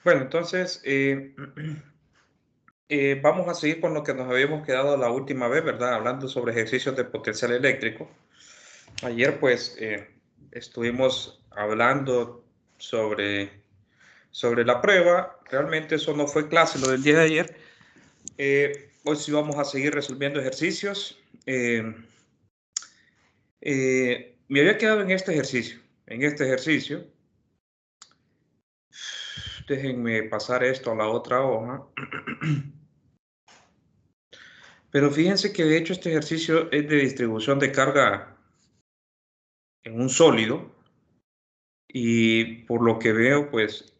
Bueno, entonces vamos a seguir con lo que nos habíamos quedado la última vez, ¿verdad? Hablando sobre ejercicios de potencial eléctrico. Ayer, pues, estuvimos hablando sobre, sobre la prueba. Realmente eso no fue clase lo del día de ayer. Hoy sí vamos a seguir resolviendo ejercicios. Me había quedado en este ejercicio. En este ejercicio, déjenme pasar esto a la otra hoja. Pero fíjense que de hecho este ejercicio es de distribución de carga en un sólido y por lo que veo, pues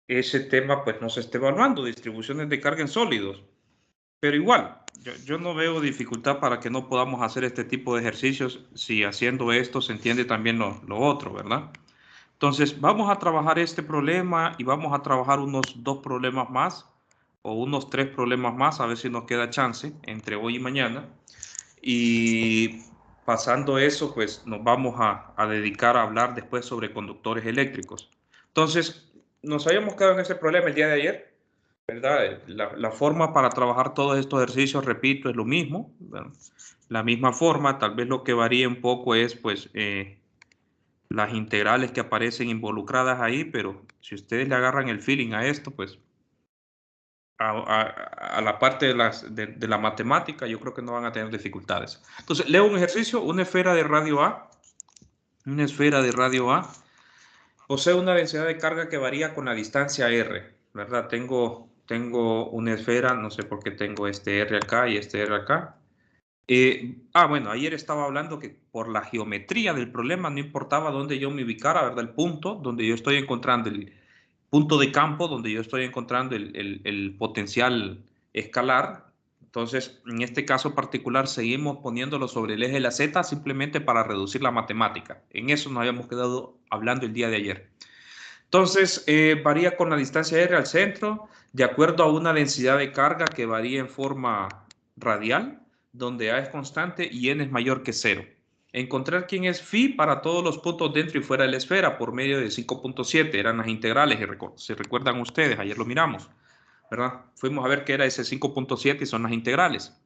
ese tema pues no se está evaluando, distribuciones de carga en sólidos. Pero igual, yo no veo dificultad para que no podamos hacer este tipo de ejercicios si haciendo esto se entiende también lo otro, ¿verdad? Entonces, vamos a trabajar este problema y vamos a trabajar unos 2 problemas más o unos 3 problemas más, a ver si nos queda chance entre hoy y mañana. Y pasando eso, pues nos vamos a dedicar a hablar después sobre conductores eléctricos. Entonces, nos habíamos quedado en ese problema el día de ayer, ¿verdad? La forma para trabajar todos estos ejercicios, repito, es lo mismo, ¿verdad? La misma forma, tal vez lo que varía un poco es, pues, las integrales que aparecen involucradas ahí, pero si ustedes le agarran el feeling a esto, pues a la parte de la matemática, yo creo que no van a tener dificultades. Entonces, leo un ejercicio, una esfera de radio A posee una densidad de carga que varía con la distancia r, ¿verdad? Tengo una esfera, no sé por qué tengo este r acá y este r acá. Bueno, ayer estaba hablando que por la geometría del problema no importaba dónde yo me ubicara, ¿verdad? El punto donde yo estoy encontrando el punto de campo, donde yo estoy encontrando el potencial escalar. Entonces, en este caso particular, seguimos poniéndolo sobre el eje de la Z simplemente para reducir la matemática. En eso nos habíamos quedado hablando el día de ayer. Entonces, varía con la distancia R al centro, de acuerdo a una densidad de carga que varía en forma radial, donde A es constante y N es mayor que 0. Encontrar quién es phi para todos los puntos dentro y fuera de la esfera por medio de 5.7, eran las integrales, si recuerdan ustedes, ayer lo miramos, ¿verdad? Fuimos a ver qué era ese 5.7 y son las integrales.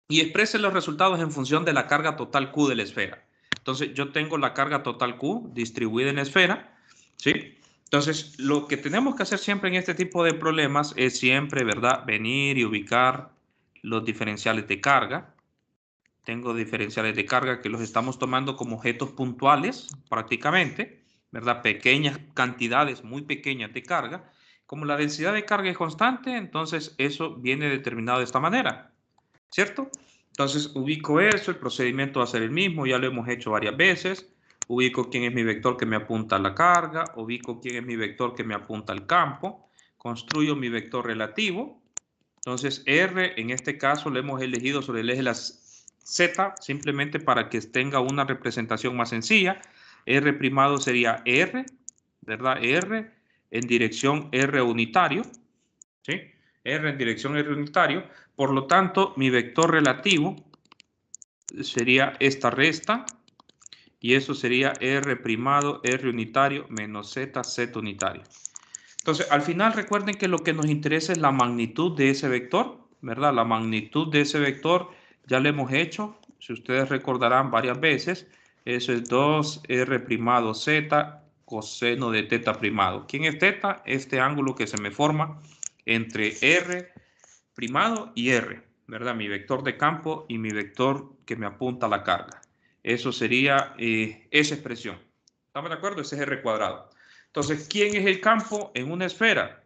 Y expresen los resultados en función de la carga total Q de la esfera. Entonces, yo tengo la carga total Q distribuida en la esfera, ¿sí? Entonces, lo que tenemos que hacer siempre en este tipo de problemas es siempre, ¿verdad? Venir y ubicar los diferenciales de carga. Tengo diferenciales de carga que los estamos tomando como objetos puntuales, prácticamente, ¿verdad? Pequeñas cantidades, muy pequeñas de carga. Como la densidad de carga es constante, entonces eso viene determinado de esta manera, ¿cierto? Entonces ubico eso, el procedimiento va a ser el mismo, ya lo hemos hecho varias veces. Ubico quién es mi vector que me apunta a la carga, ubico quién es mi vector que me apunta al campo, construyo mi vector relativo. Entonces R en este caso lo hemos elegido sobre el eje de las Z simplemente para que tenga una representación más sencilla. R primado sería R, ¿verdad? R en dirección R unitario, ¿sí? R en dirección R unitario. Por lo tanto, mi vector relativo sería esta resta y eso sería R primado R unitario menos Z, Z unitario. Entonces, al final recuerden que lo que nos interesa es la magnitud de ese vector, ¿verdad? La magnitud de ese vector ya lo hemos hecho, si ustedes recordarán varias veces, eso es 2R primado Z coseno de teta primado. ¿Quién es teta? Este ángulo que se me forma entre R primado y R, ¿verdad? Mi vector de campo y mi vector que me apunta a la carga. Eso sería esa expresión. ¿Estamos de acuerdo? Ese es R cuadrado. Entonces, ¿quién es el campo en una esfera?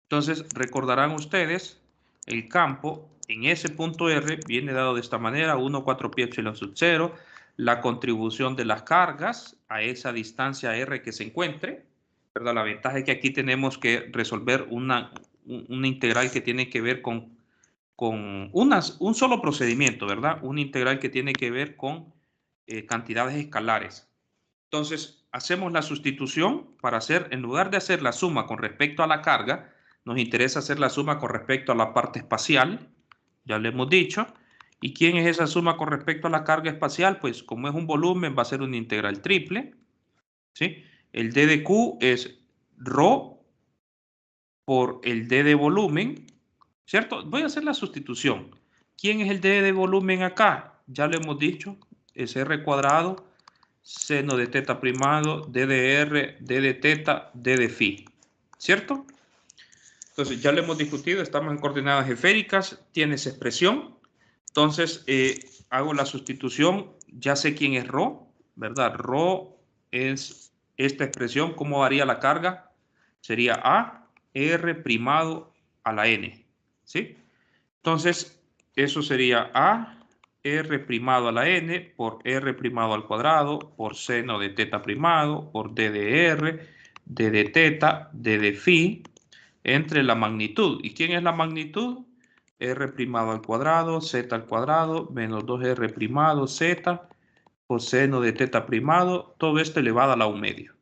Entonces, recordarán ustedes, el campo en ese punto R viene dado de esta manera, 1, 4 pi epsilon sub 0, la contribución de las cargas a esa distancia R que se encuentre, ¿verdad? La ventaja es que aquí tenemos que resolver una integral que tiene que ver con un solo procedimiento, ¿verdad? Una integral que tiene que ver con cantidades escalares. Entonces, hacemos la sustitución para hacer, en lugar de hacer la suma con respecto a la carga, nos interesa hacer la suma con respecto a la parte espacial, ya lo hemos dicho. ¿Y quién es esa suma con respecto a la carga espacial? Pues como es un volumen, va a ser una integral triple, ¿sí? El d de q es Rho por el D de volumen, ¿cierto? Voy a hacer la sustitución. ¿Quién es el D de volumen acá? Ya lo hemos dicho, es R cuadrado, seno de teta primado, D de R, D de teta, D de phi, ¿cierto? Entonces ya lo hemos discutido, estamos en coordenadas esféricas, tiene esa expresión. Entonces hago la sustitución, ya sé quién es Rho, ¿verdad? Rho es esta expresión, ¿cómo varía la carga? Sería A, R primado a la N, ¿sí? Entonces eso sería A, R primado a la N por R primado al cuadrado por seno de teta primado por D de R, D de teta, D de phi, entre la magnitud. ¿Y quién es la magnitud? R primado al cuadrado, Z al cuadrado, menos 2R primado, Z, coseno de teta primado, todo esto elevado a la 1 medio.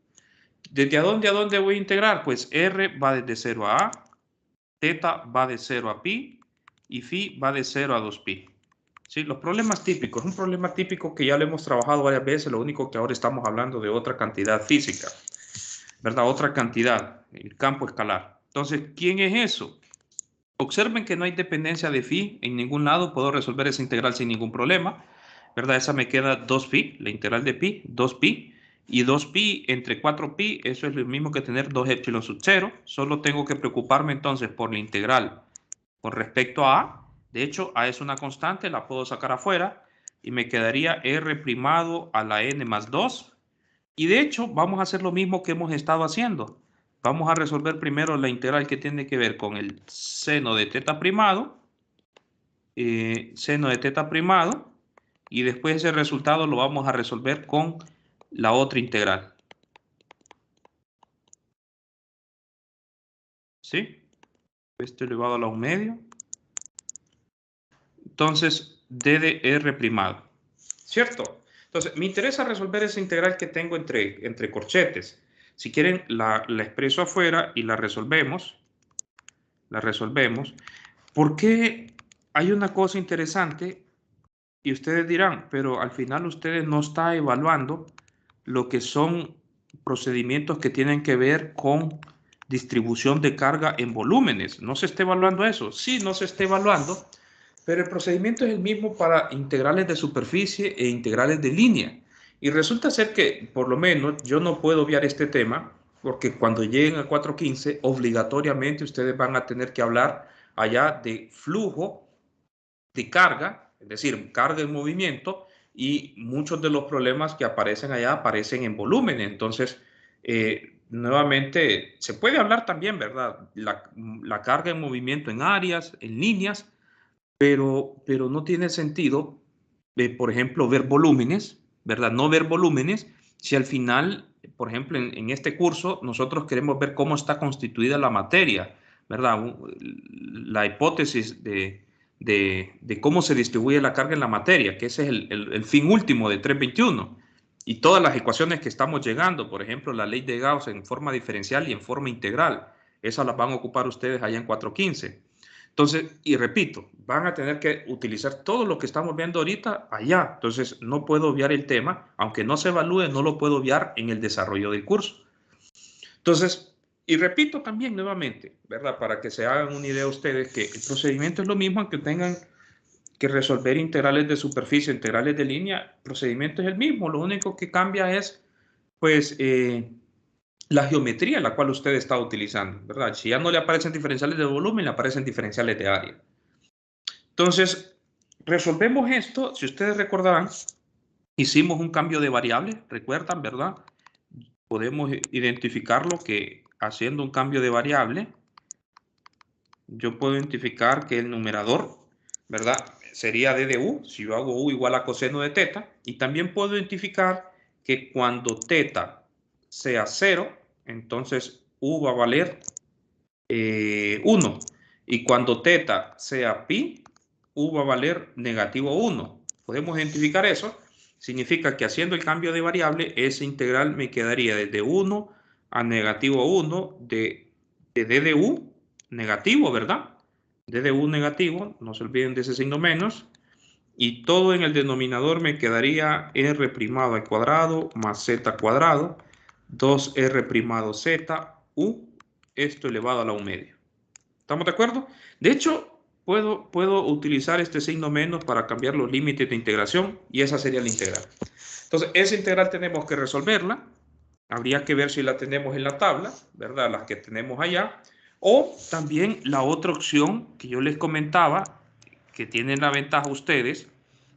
¿Desde a dónde voy a integrar? Pues R va desde 0 a A, teta va de 0 a pi, y phi va de 0 a 2pi. ¿Sí? Los problemas típicos, un problema típico que ya lo hemos trabajado varias veces, lo único que ahora estamos hablando de otra cantidad física, ¿verdad? Otra cantidad, el campo escalar. Entonces, ¿quién es eso? Observen que no hay dependencia de phi en ningún lado, puedo resolver esa integral sin ningún problema, ¿verdad? Esa me queda 2pi, la integral de pi, 2pi, y 2pi entre 4pi, eso es lo mismo que tener 2 epsilon sub 0, solo tengo que preocuparme entonces por la integral con respecto a A. De hecho, A es una constante, la puedo sacar afuera, y me quedaría R primado a la n más 2, y de hecho vamos a hacer lo mismo que hemos estado haciendo. Vamos a resolver primero la integral que tiene que ver con el seno de teta primado, y después ese resultado lo vamos a resolver con la otra integral. ¿Sí? Esto elevado a la 1 medio. Entonces, D de R primado. ¿Cierto? Entonces, me interesa resolver esa integral que tengo entre corchetes. Si quieren, la expreso afuera y la resolvemos. ¿Por qué? Hay una cosa interesante y ustedes dirán, pero al final ustedes no están evaluando lo que son procedimientos que tienen que ver con distribución de carga en volúmenes. ¿No se está evaluando eso? Sí, no se está evaluando, pero el procedimiento es el mismo para integrales de superficie e integrales de línea. Y resulta ser que, por lo menos, yo no puedo obviar este tema, porque cuando lleguen a 415, obligatoriamente ustedes van a tener que hablar allá de flujo de carga, es decir, carga en movimiento, y muchos de los problemas que aparecen allá aparecen en volumen. Entonces, nuevamente, se puede hablar también, ¿verdad? La carga en movimiento en áreas, en líneas, pero no tiene sentido, por ejemplo, ver volúmenes, ¿verdad? No ver volúmenes, si al final, por ejemplo, en este curso, nosotros queremos ver cómo está constituida la materia, ¿verdad? La hipótesis de cómo se distribuye la carga en la materia, que ese es el fin último de 321. Y todas las ecuaciones que estamos llegando, por ejemplo, la ley de Gauss en forma diferencial y en forma integral, esas las van a ocupar ustedes allá en 415. Entonces, y repito, van a tener que utilizar todo lo que estamos viendo ahorita allá. Entonces, no puedo obviar el tema, aunque no se evalúe, no lo puedo obviar en el desarrollo del curso. Entonces, y repito también nuevamente, ¿verdad? Para que se hagan una idea ustedes que el procedimiento es lo mismo, aunque tengan que resolver integrales de superficie, integrales de línea, el procedimiento es el mismo. Lo único que cambia es, pues, la geometría en la cual usted está utilizando, ¿verdad? Si ya no le aparecen diferenciales de volumen, le aparecen diferenciales de área. Entonces, resolvemos esto. Si ustedes recordarán, hicimos un cambio de variable, recuerdan, ¿verdad? Podemos identificarlo que haciendo un cambio de variable, yo puedo identificar que el numerador, ¿verdad? Sería d de u, si yo hago u igual a coseno de teta, y también puedo identificar que cuando teta sea 0, entonces u va a valer 1, y cuando teta sea pi, u va a valer negativo 1. Podemos identificar eso. Significa que haciendo el cambio de variable, esa integral me quedaría desde 1 a negativo 1 de d de u negativo, ¿verdad? D de u negativo, no se olviden de ese signo menos. Y todo en el denominador me quedaría r primado al cuadrado más z cuadrado, 2r primado z U, esto elevado a la U media. ¿Estamos de acuerdo? De hecho, puedo utilizar este signo menos para cambiar los límites de integración y esa sería la integral. Entonces, esa integral tenemos que resolverla. Habría que ver si la tenemos en la tabla, ¿verdad? Las que tenemos allá. O también la otra opción que yo les comentaba, que tienen la ventaja ustedes,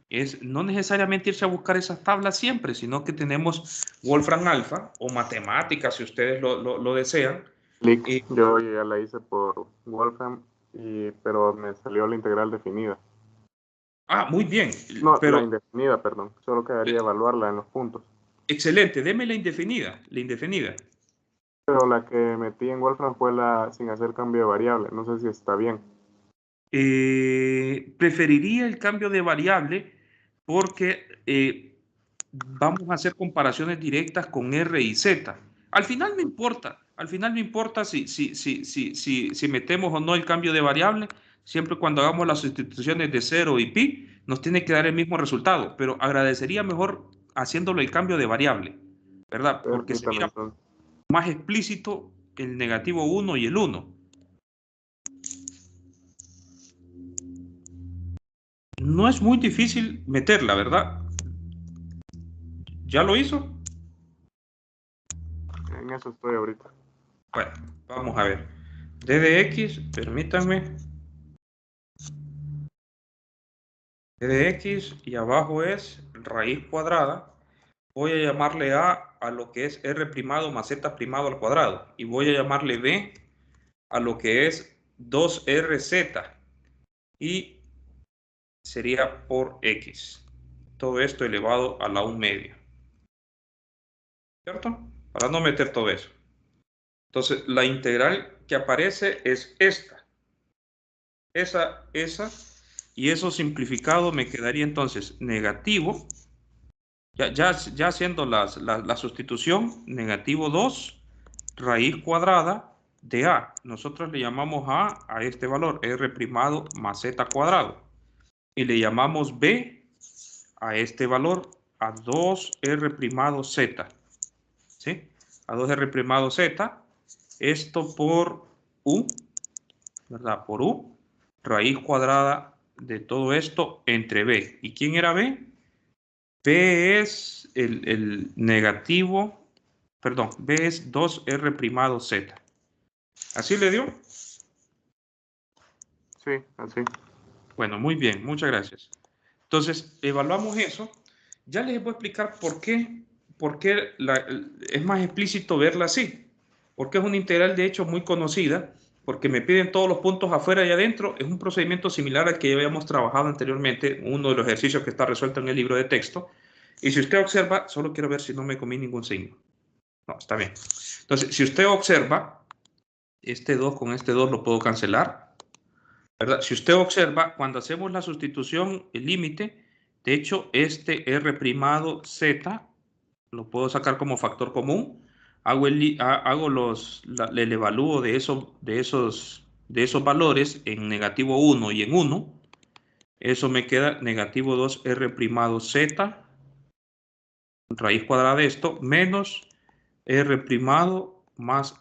es no necesariamente irse a buscar esas tablas siempre, sino que tenemos Wolfram Alpha o matemáticas, si ustedes lo desean. Click, yo ya la hice por Wolfram, pero me salió la integral definida. Muy bien. No, Pero, la indefinida, perdón. Solo quedaría evaluarla en los puntos. excelente, deme la indefinida, Pero la que metí en Wolfram fue la sin hacer cambio de variable. No sé si está bien. Preferiría el cambio de variable porque vamos a hacer comparaciones directas con R y Z. Al final no importa si metemos o no el cambio de variable, siempre cuando hagamos las sustituciones de 0 y pi, nos tiene que dar el mismo resultado, pero agradecería mejor haciéndolo el cambio de variable, ¿verdad? Porque se Permítame mira entonces. más explícito el negativo 1 y el 1. No es muy difícil meterla, ¿verdad? ¿Ya lo hizo? En eso estoy ahorita. Bueno, vamos a ver. D de X, permítanme. D de X y abajo es raíz cuadrada. Voy a llamarle a lo que es R primado más Z primado al cuadrado. Y voy a llamarle B a lo que es 2RZ. Y sería por X. Todo esto elevado a la 1 media. ¿Cierto? Para no meter todo eso. Entonces, la integral que aparece es esta. Esa, y eso simplificado me quedaría entonces negativo, ya haciendo la sustitución, negativo 2 raíz cuadrada de A. Nosotros le llamamos a este valor, R primado más Z cuadrado. Y le llamamos B a este valor, a 2R primado Z. ¿Sí? A 2R primado Z. Esto por U, ¿verdad? Por U, raíz cuadrada de todo esto entre B. ¿Y quién era B? B es el negativo, perdón, B es 2R primado Z. ¿Así le dio? Sí, así. Bueno, muy bien, muchas gracias. Entonces, evaluamos eso. Ya les voy a explicar por qué es más explícito verla así. Porque es una integral, de hecho, muy conocida, porque me piden todos los puntos afuera y adentro. Es un procedimiento similar al que ya habíamos trabajado anteriormente, uno de los ejercicios que está resuelto en el libro de texto. Y si usted observa, solo quiero ver si no me comí ningún signo. No, está bien. Entonces, si usted observa, este 2 con este 2 lo puedo cancelar, ¿verdad? Si usted observa, cuando hacemos la sustitución, el límite, de hecho, este R primado Z lo puedo sacar como factor común. Hago el evalúo de esos valores en negativo 1 y en 1. Eso me queda negativo 2R primado Z, raíz cuadrada de esto, menos R primado más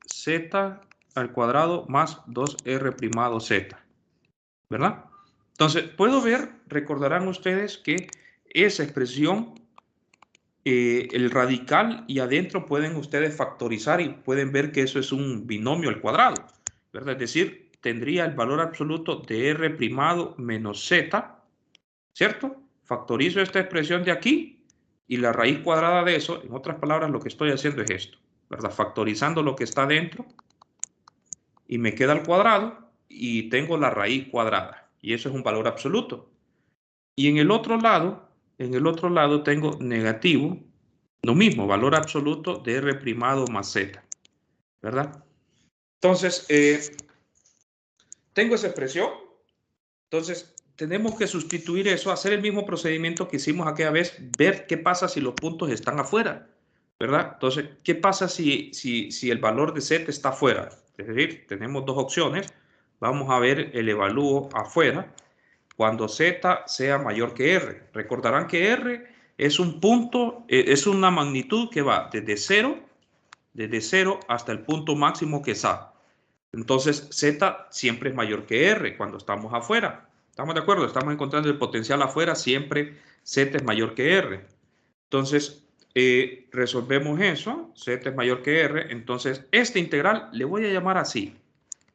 Z al cuadrado más 2R primado Z. ¿Verdad? Entonces, puedo ver, recordarán ustedes que esa expresión, el radical y adentro pueden ustedes factorizar y pueden ver que eso es un binomio al cuadrado, ¿verdad? Es decir, tendría el valor absoluto de R primado menos Z, ¿cierto? Factorizo esta expresión de aquí y la raíz cuadrada de eso, en otras palabras, lo que estoy haciendo es esto, ¿verdad? Factorizando lo que está dentro y me queda al cuadrado y tengo la raíz cuadrada y eso es un valor absoluto. Y en el otro lado tengo negativo, lo mismo, valor absoluto de R primado más Z, ¿verdad? Entonces, tengo esa expresión. Entonces, tenemos que sustituir eso, hacer el mismo procedimiento que hicimos aquella vez, ver qué pasa si los puntos están afuera, ¿verdad? Entonces, ¿qué pasa si el valor de Z está afuera? Es decir, tenemos dos opciones. Vamos a ver el evalúo afuera cuando Z sea mayor que R. Recordarán que R es un punto, es una magnitud que va desde 0, desde 0 hasta el punto máximo que es A. Entonces, Z siempre es mayor que R cuando estamos afuera. ¿Estamos de acuerdo? Estamos encontrando el potencial afuera, siempre Z es mayor que R. Entonces, resolvemos eso, Z es mayor que R. Entonces, este integral le voy a llamar así.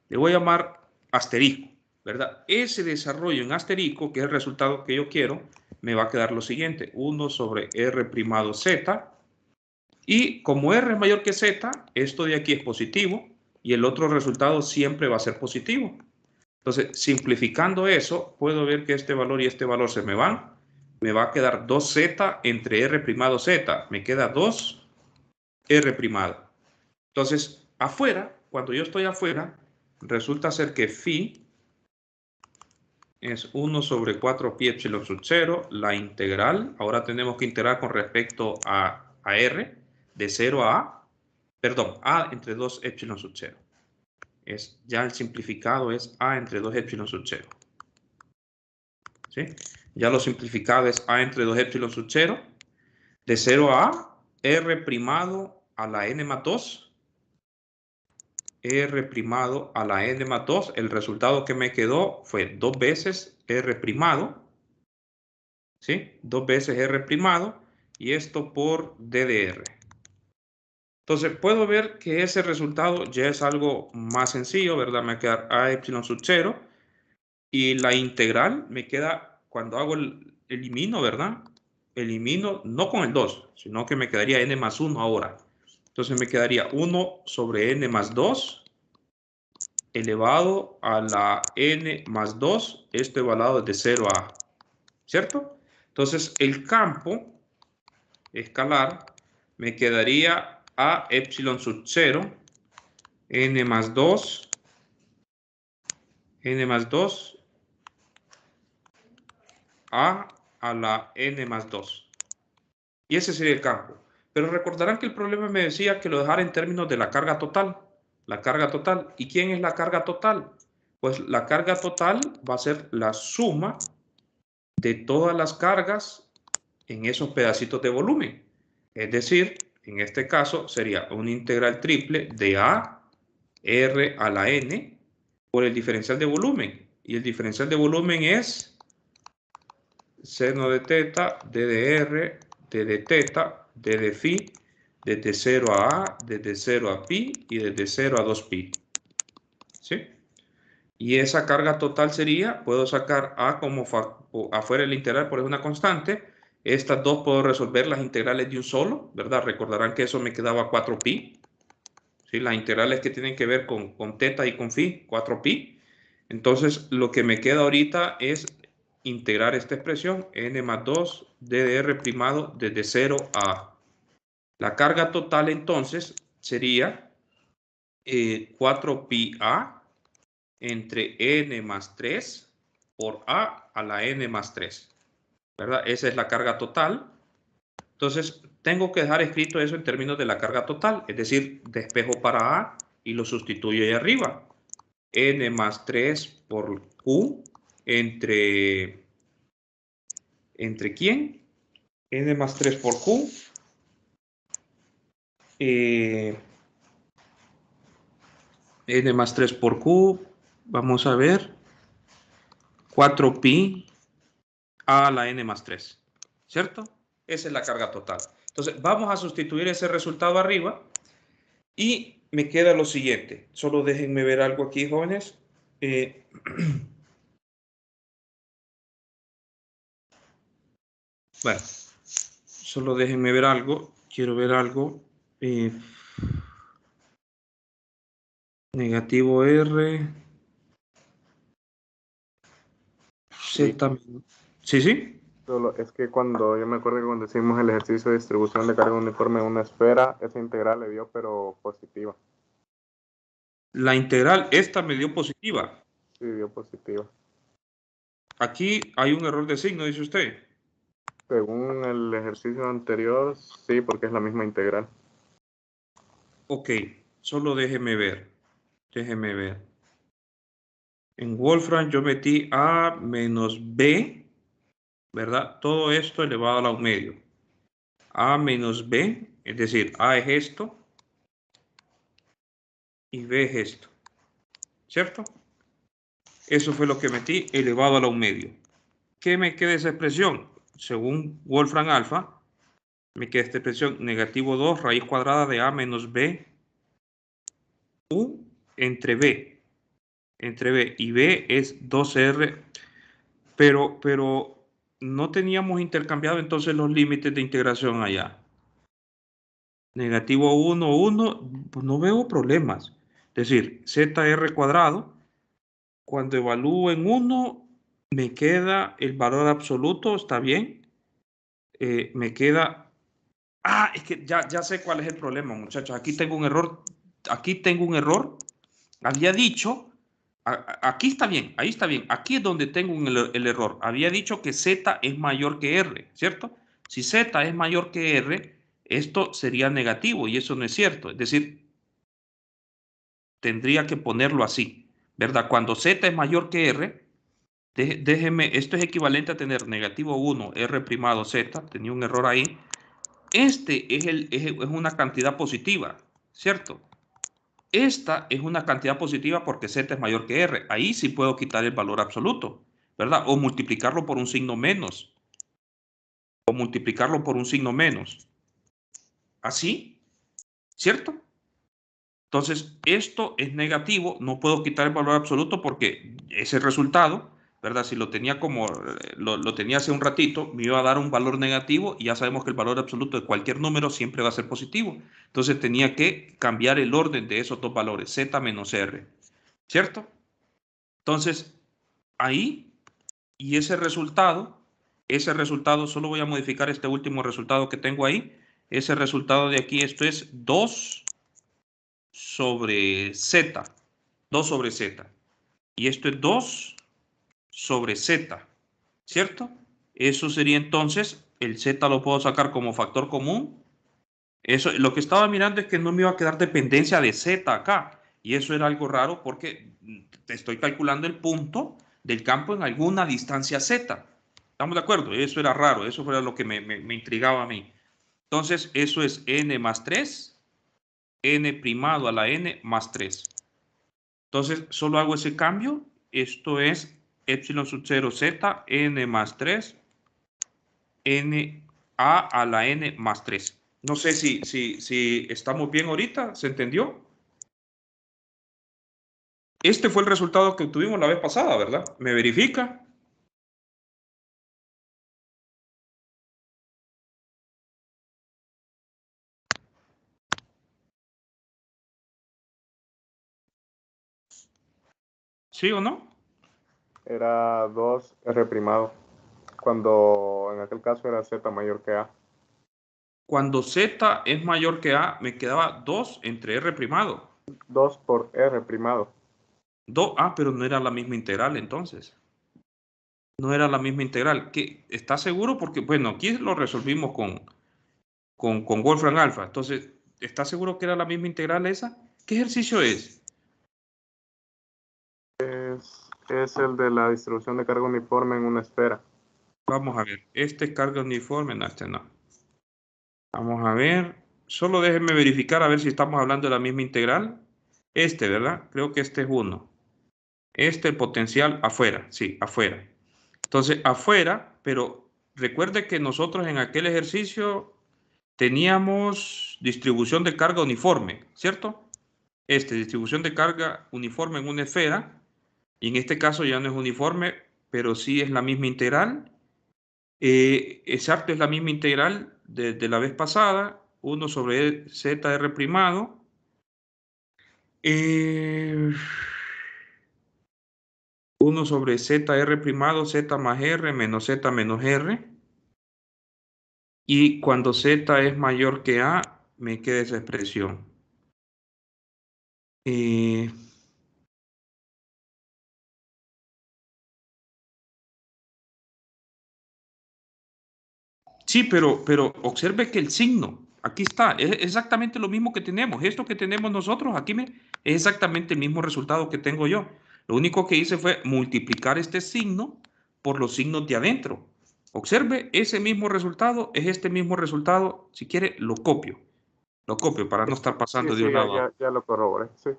Le voy a llamar asterisco, ¿verdad? Ese desarrollo en asterisco, que es el resultado que yo quiero, me va a quedar lo siguiente. 1 sobre R primado Z. Y como R es mayor que Z, esto de aquí es positivo y el otro resultado siempre va a ser positivo. Entonces, simplificando eso, puedo ver que este valor y este valor se me van. Me va a quedar 2Z entre R primado Z. Me queda 2R primado. Entonces, afuera, cuando yo estoy afuera, resulta ser que phi es 1 sobre 4 pi epsilon sub 0, la integral. Ahora tenemos que integrar con respecto a R, de 0 a A. Perdón, A entre 2 epsilon sub 0. Ya el simplificado es A entre 2 epsilon sub 0. ¿Sí? Ya lo simplificado es A entre 2 epsilon sub 0. De 0 a A, R primado a la n más 2. R primado a la n más 2. El resultado que me quedó fue 2 veces R primado. ¿Sí? 2 veces R primado. Y esto por D de R. Entonces, puedo ver que ese resultado ya es algo más sencillo, ¿verdad? Me va a quedar A epsilon sub 0. Y la integral me queda, cuando hago elimino, ¿verdad? Elimino no con el 2, sino que me quedaría n más 1 ahora. Entonces me quedaría 1 sobre n más 2 elevado a la n más 2, esto evaluado desde 0 a A, ¿cierto? Entonces el campo escalar me quedaría a epsilon sub 0, n más 2, a la n más 2. Y ese sería el campo. Pero recordarán que el problema me decía que lo dejara en términos de la carga total. La carga total. ¿Y quién es la carga total? Pues la carga total va a ser la suma de todas las cargas en esos pedacitos de volumen. Es decir, en este caso sería una integral triple de A, R a la N por el diferencial de volumen. Y el diferencial de volumen es seno de teta, d de R, d de teta, d de phi, desde 0 a A, desde 0 a pi y desde 0 a 2pi. ¿Sí? Y esa carga total sería, puedo sacar A como afuera el integral por una constante. Estas dos puedo resolver las integrales de un solo, ¿verdad? Recordarán que eso me quedaba 4pi. ¿Sí? Las integrales que tienen que ver con teta y con phi, 4pi. Entonces, lo que me queda ahorita es integrar esta expresión, n más 2 d de r primado desde 0 a A. La carga total entonces sería 4pi A entre n más 3 por A a la n más 3. ¿Verdad? Esa es la carga total. Entonces, tengo que dejar escrito eso en términos de la carga total, es decir, despejo para A y lo sustituyo ahí arriba. N más 3 por Q ¿entre quién? N más 3 por Q. N más 3 por Q. Vamos a ver. 4pi a la N más 3. ¿Cierto? Esa es la carga total. Entonces, vamos a sustituir ese resultado arriba. Y me queda lo siguiente. Solo déjenme ver algo aquí, jóvenes. Bueno, solo déjenme ver algo. Quiero ver algo. Negativo R. Z. Sí, sí. Solo es que cuando, yo me acuerdo que cuando hicimos el ejercicio de distribución de carga uniforme en una esfera, esa integral le dio pero positiva. La integral, esta me dio positiva. Sí, dio positiva. Aquí hay un error de signo, dice usted. Según el ejercicio anterior, sí, porque es la misma integral. Ok, solo déjeme ver. Déjeme ver. En Wolfram yo metí A menos B, ¿verdad? Todo esto elevado a un medio. A menos B, es decir, A es esto. y B es esto, ¿cierto? Eso fue lo que metí elevado a la 1/2. ¿Qué me queda esa expresión? Según Wolfram alfa, me queda esta expresión negativo 2 raíz cuadrada de A menos B U entre B y B es 2R, pero no teníamos intercambiado entonces los límites de integración allá. Negativo 1, 1, pues no veo problemas. Es decir, ZR cuadrado, cuando evalúo en 1, me queda el valor absoluto, ¿está bien? Me queda... Ah, es que ya sé cuál es el problema, muchachos. Aquí tengo un error. Había dicho... Aquí está bien, ahí está bien. Aquí es donde tengo el error. Había dicho que Z es mayor que R, ¿cierto? Si Z es mayor que R, esto sería negativo y eso no es cierto. Es decir, tendría que ponerlo así, ¿verdad? Cuando Z es mayor que R, déjeme, esto es equivalente a tener negativo 1, R primado Z, tenía un error ahí. Este es una cantidad positiva, ¿cierto? Esta es una cantidad positiva porque Z es mayor que R. Ahí sí puedo quitar el valor absoluto, ¿verdad? O multiplicarlo por un signo menos. Así, ¿cierto? Entonces, esto es negativo. No puedo quitar el valor absoluto porque ese resultado, ¿verdad? Si lo tenía como lo tenía hace un ratito, me iba a dar un valor negativo y ya sabemos que el valor absoluto de cualquier número siempre va a ser positivo. Entonces, tenía que cambiar el orden de esos dos valores, Z menos R, ¿cierto? Entonces, ahí, y ese resultado, solo voy a modificar este último resultado que tengo ahí. Ese resultado de aquí, esto es 2 sobre Z. 2 sobre Z. Y esto es 2 sobre Z, ¿cierto? Eso sería entonces, el Z lo puedo sacar como factor común. Eso, lo que estaba mirando es que no me iba a quedar dependencia de Z acá. Y eso era algo raro porque estoy calculando el punto del campo en alguna distancia Z. ¿Estamos de acuerdo? Eso era raro, eso era lo que me intrigaba a mí. Entonces, eso es n más 3, n primado a la n más 3. Entonces, solo hago ese cambio. Esto es epsilon sub 0 z, n más 3, n a la n más 3. No sé si estamos bien ahorita, ¿se entendió? Este fue el resultado que obtuvimos la vez pasada, ¿verdad? ¿Me verifica? ¿Sí o no? Era 2R primado, cuando en aquel caso era Z mayor que A. Cuando z es mayor que a, me quedaba 2 entre r primado. 2 por R primado. Pero no era la misma integral entonces. No era la misma integral. ¿Estás seguro? Porque, bueno, aquí lo resolvimos con Wolfram alfa. Entonces, ¿estás seguro que era la misma integral esa? ¿Qué ejercicio es? Es el de la distribución de carga uniforme en una esfera. Vamos a ver. Este es carga uniforme. No, este no. Vamos a ver. Solo déjenme verificar a ver si estamos hablando de la misma integral. Este, ¿verdad? Creo que este es 1. Este potencial afuera. Sí, afuera. Entonces, afuera, pero recuerde que nosotros en aquel ejercicio teníamos distribución de carga uniforme, ¿cierto? Distribución de carga uniforme en una esfera, y en este caso ya no es uniforme, pero sí es la misma integral. Exacto, es la misma integral de la vez pasada, 1 sobre ZR primado. 1 sobre ZR primado, Z más R menos Z menos R. Y cuando Z es mayor que A, me queda esa expresión. Sí, pero observe que el signo, aquí está, es exactamente lo mismo que tenemos. Esto que tenemos nosotros, aquí es exactamente el mismo resultado que tengo yo. Lo único que hice fue multiplicar este signo por los signos de adentro. Observe, ese mismo resultado es este mismo resultado. Si quiere, lo copio. Lo copio para no estar Sí, pasando de sí, un lado a otro. ya lo corroboré. Sí,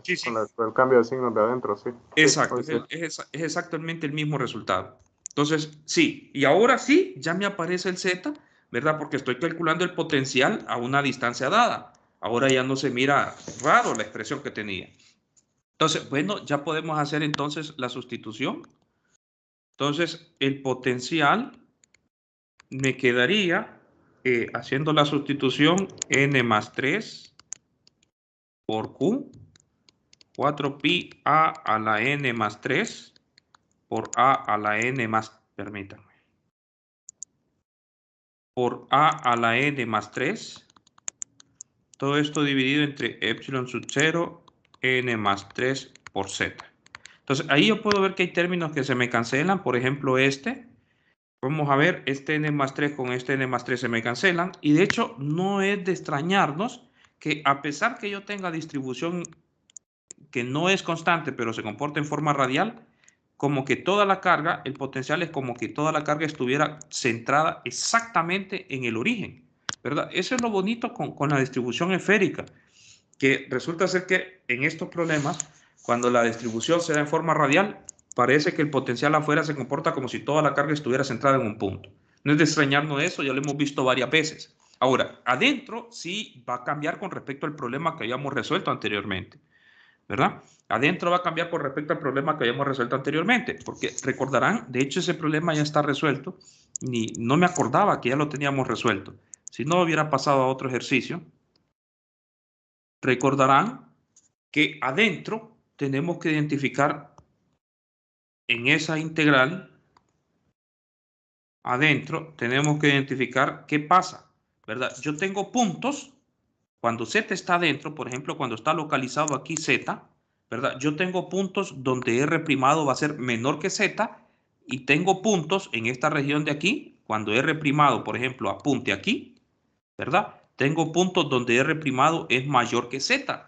Sí, sí. con el cambio de signos de adentro, sí. Sí, Exacto, hoy sí. es exactamente el mismo resultado. Entonces, sí, y ahora sí, ya me aparece el Z, ¿verdad? Porque estoy calculando el potencial a una distancia dada. Ahora ya no se mira raro la expresión que tenía. Entonces, bueno, ya podemos hacer entonces la sustitución. Entonces, el potencial me quedaría haciendo la sustitución n más 3 por Q, 4pi a la n más 3 por a la n más, permítanme, por a la n más 3, todo esto dividido entre epsilon sub 0, n más 3 por z. Entonces, ahí yo puedo ver que hay términos que se me cancelan, por ejemplo este. Vamos a ver, este n más 3 con este n más 3 se me cancelan. Y de hecho, no es de extrañarnos que a pesar que yo tenga distribución que no es constante, pero se comporta en forma radial, como que toda la carga, el potencial es como que toda la carga estuviera centrada exactamente en el origen, ¿verdad? Eso es lo bonito con la distribución esférica, que resulta ser que en estos problemas, cuando la distribución se da en forma radial, parece que el potencial afuera se comporta como si toda la carga estuviera centrada en un punto. No es de extrañarnos eso, ya lo hemos visto varias veces. Ahora, adentro sí va a cambiar con respecto al problema que habíamos resuelto anteriormente, ¿verdad? Adentro va a cambiar con respecto al problema que habíamos resuelto anteriormente, porque recordarán, de hecho ese problema ya está resuelto, ni no me acordaba que ya lo teníamos resuelto. Si no hubiera pasado a otro ejercicio, recordarán que adentro tenemos que identificar en esa integral, adentro tenemos que identificar qué pasa, ¿verdad? Yo tengo puntos, cuando z está adentro, por ejemplo, cuando está localizado aquí z, ¿verdad? Yo tengo puntos donde r' va a ser menor que z y tengo puntos en esta región de aquí, cuando r', por ejemplo, apunte aquí, ¿verdad? Tengo puntos donde r' es mayor que z.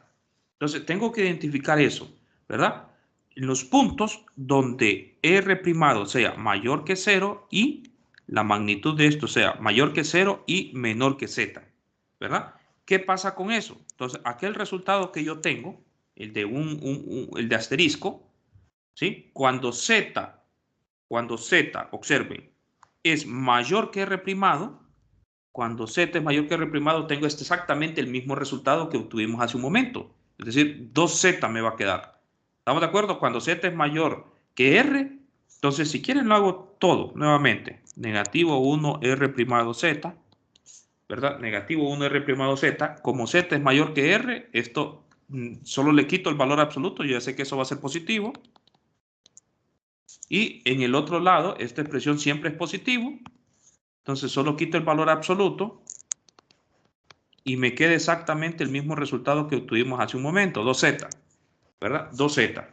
Entonces, tengo que identificar eso, ¿verdad? Los puntos donde r' sea mayor que 0 y la magnitud de esto sea mayor que 0 y menor que z, ¿verdad? ¿Qué pasa con eso? Entonces, aquel resultado que yo tengo, el de, el de asterisco, ¿sí? Cuando z, observen, es mayor que r', cuando z es mayor que r', tengo exactamente el mismo resultado que obtuvimos hace un momento. Es decir, 2z me va a quedar. ¿Estamos de acuerdo? Cuando z es mayor que r, entonces si quieren lo hago todo nuevamente. Negativo 1 r' z, ¿verdad? Negativo 1 r' z. Como z es mayor que r, esto solo le quito el valor absoluto. Yo ya sé que eso va a ser positivo. Y en el otro lado, esta expresión siempre es positivo. Entonces solo quito el valor absoluto y me queda exactamente el mismo resultado que obtuvimos hace un momento, 2z, ¿verdad? 2z.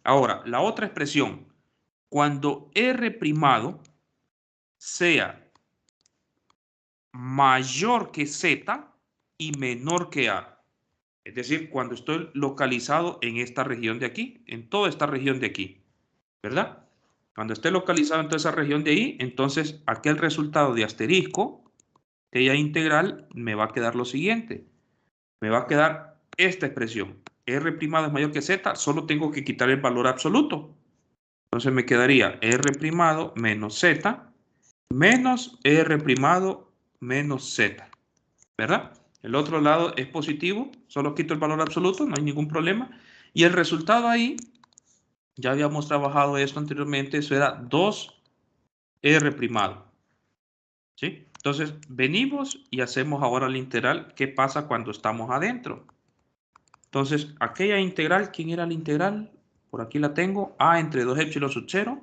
Ahora, la otra expresión, cuando r' sea mayor que z y menor que a. Es decir, cuando estoy localizado en esta región de aquí, en toda esta región de aquí, ¿verdad? Cuando esté localizado en toda esa región de ahí, entonces aquel resultado de asterisco, de ya integral, me va a quedar lo siguiente. Me va a quedar esta expresión. R' es mayor que z, solo tengo que quitar el valor absoluto. Entonces me quedaría R' menos z menos R' menos z, ¿verdad? El otro lado es positivo, solo quito el valor absoluto, no hay ningún problema. Y el resultado ahí, ya habíamos trabajado esto anteriormente, eso era 2R'. ¿Sí? Entonces venimos y hacemos ahora la integral. ¿Qué pasa cuando estamos adentro? Entonces, aquella integral, ¿quién era la integral? Por aquí la tengo. A entre 2 epsilon sub 0.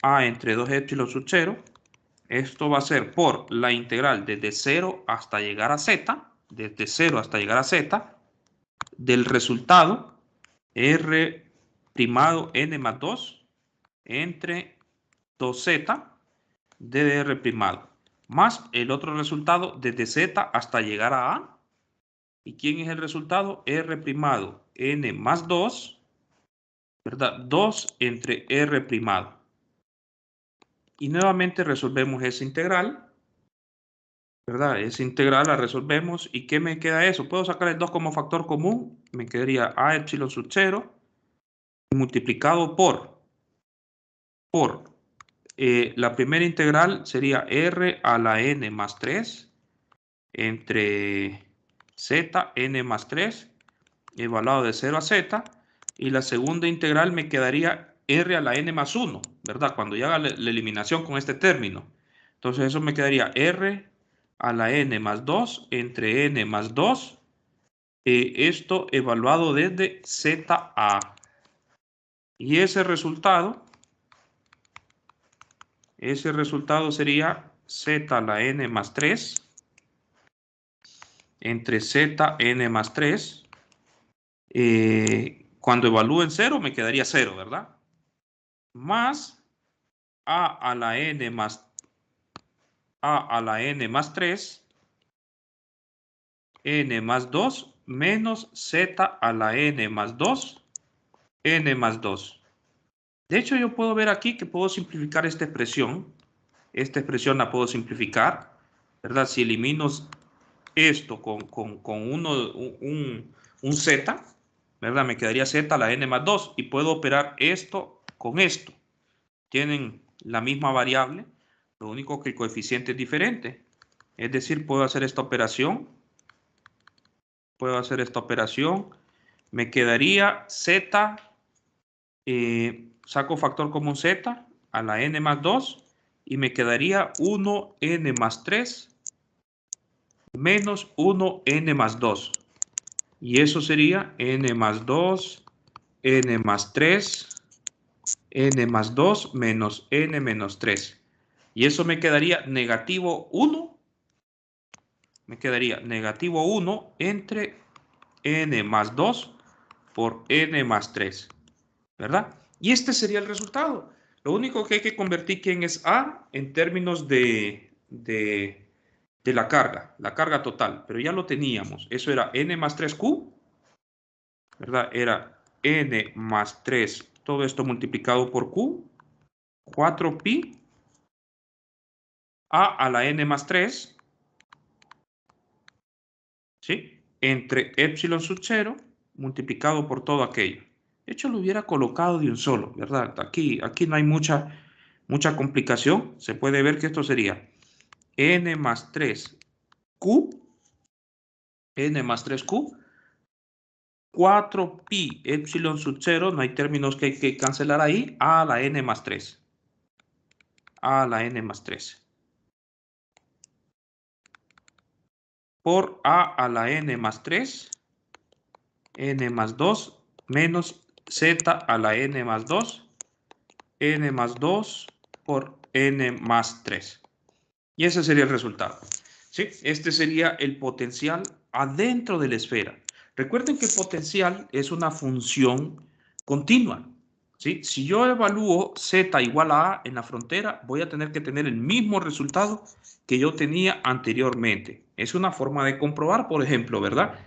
A entre 2 epsilon sub 0. Esto va a ser por la integral desde 0 hasta llegar a z. Desde 0 hasta llegar a z. Del resultado r' n más 2 entre 2z de r'. Más el otro resultado desde z hasta llegar a a. ¿Y quién es el resultado? R' n más 2, ¿verdad? 2 entre R'. Y nuevamente resolvemos esa integral. ¿verdad? Esa integral la resolvemos. ¿Y qué me queda eso? Puedo sacar el 2 como factor común. Me quedaría a epsilon sub 0 multiplicado por la primera integral sería r a la n más 3 entre z n más 3 evaluado de 0 a z. Y la segunda integral me quedaría r a la n más 1, ¿verdad? Cuando ya haga la eliminación con este término. Entonces eso me quedaría r a la n más 2 entre n más 2. Esto evaluado desde z a. Y ese resultado sería z a la n más 3 entre z n más 3. Cuando evalúo en 0 me quedaría 0, ¿verdad? Más a la n más 3, n más 2 menos z a la n más 2, n más 2. De hecho, yo puedo ver aquí que puedo simplificar esta expresión. Esta expresión la puedo simplificar, ¿verdad? Si elimino esto con un z, ¿verdad? Me quedaría z a la n más 2 y puedo operar esto con esto. Tienen la misma variable, lo único que el coeficiente es diferente. Es decir, puedo hacer esta operación. Me quedaría z, saco factor común z a la n más 2 y me quedaría 1n más 3 menos 1n más 2. Y eso sería n más 2, n más 3, n más 2 menos n menos 3. Y eso me quedaría negativo 1. Me quedaría negativo 1 entre n más 2 por n más 3. ¿Verdad? Y este sería el resultado. Lo único que hay que convertir quién es A en términos de la carga total. Pero ya lo teníamos. Eso era n más 3q, ¿verdad? Era n más 3, todo esto multiplicado por q, 4pi a la n más 3, ¿sí? Entre epsilon sub 0 multiplicado por todo aquello. De hecho, lo hubiera colocado de un solo, ¿verdad? Aquí no hay mucha complicación. Se puede ver que esto sería n más 3q, 4pi epsilon sub 0, no hay términos que hay que cancelar ahí, a la n más 3. Por a la n más 3, n más 2, menos z a la n más 2, n más 2 por n más 3. Y ese sería el resultado. ¿Sí? Este sería el potencial adentro de la esfera. Recuerden que el potencial es una función continua. ¿Sí? Si yo evalúo z igual a A en la frontera, voy a tener que tener el mismo resultado que yo tenía anteriormente. Es una forma de comprobar, por ejemplo, ¿verdad?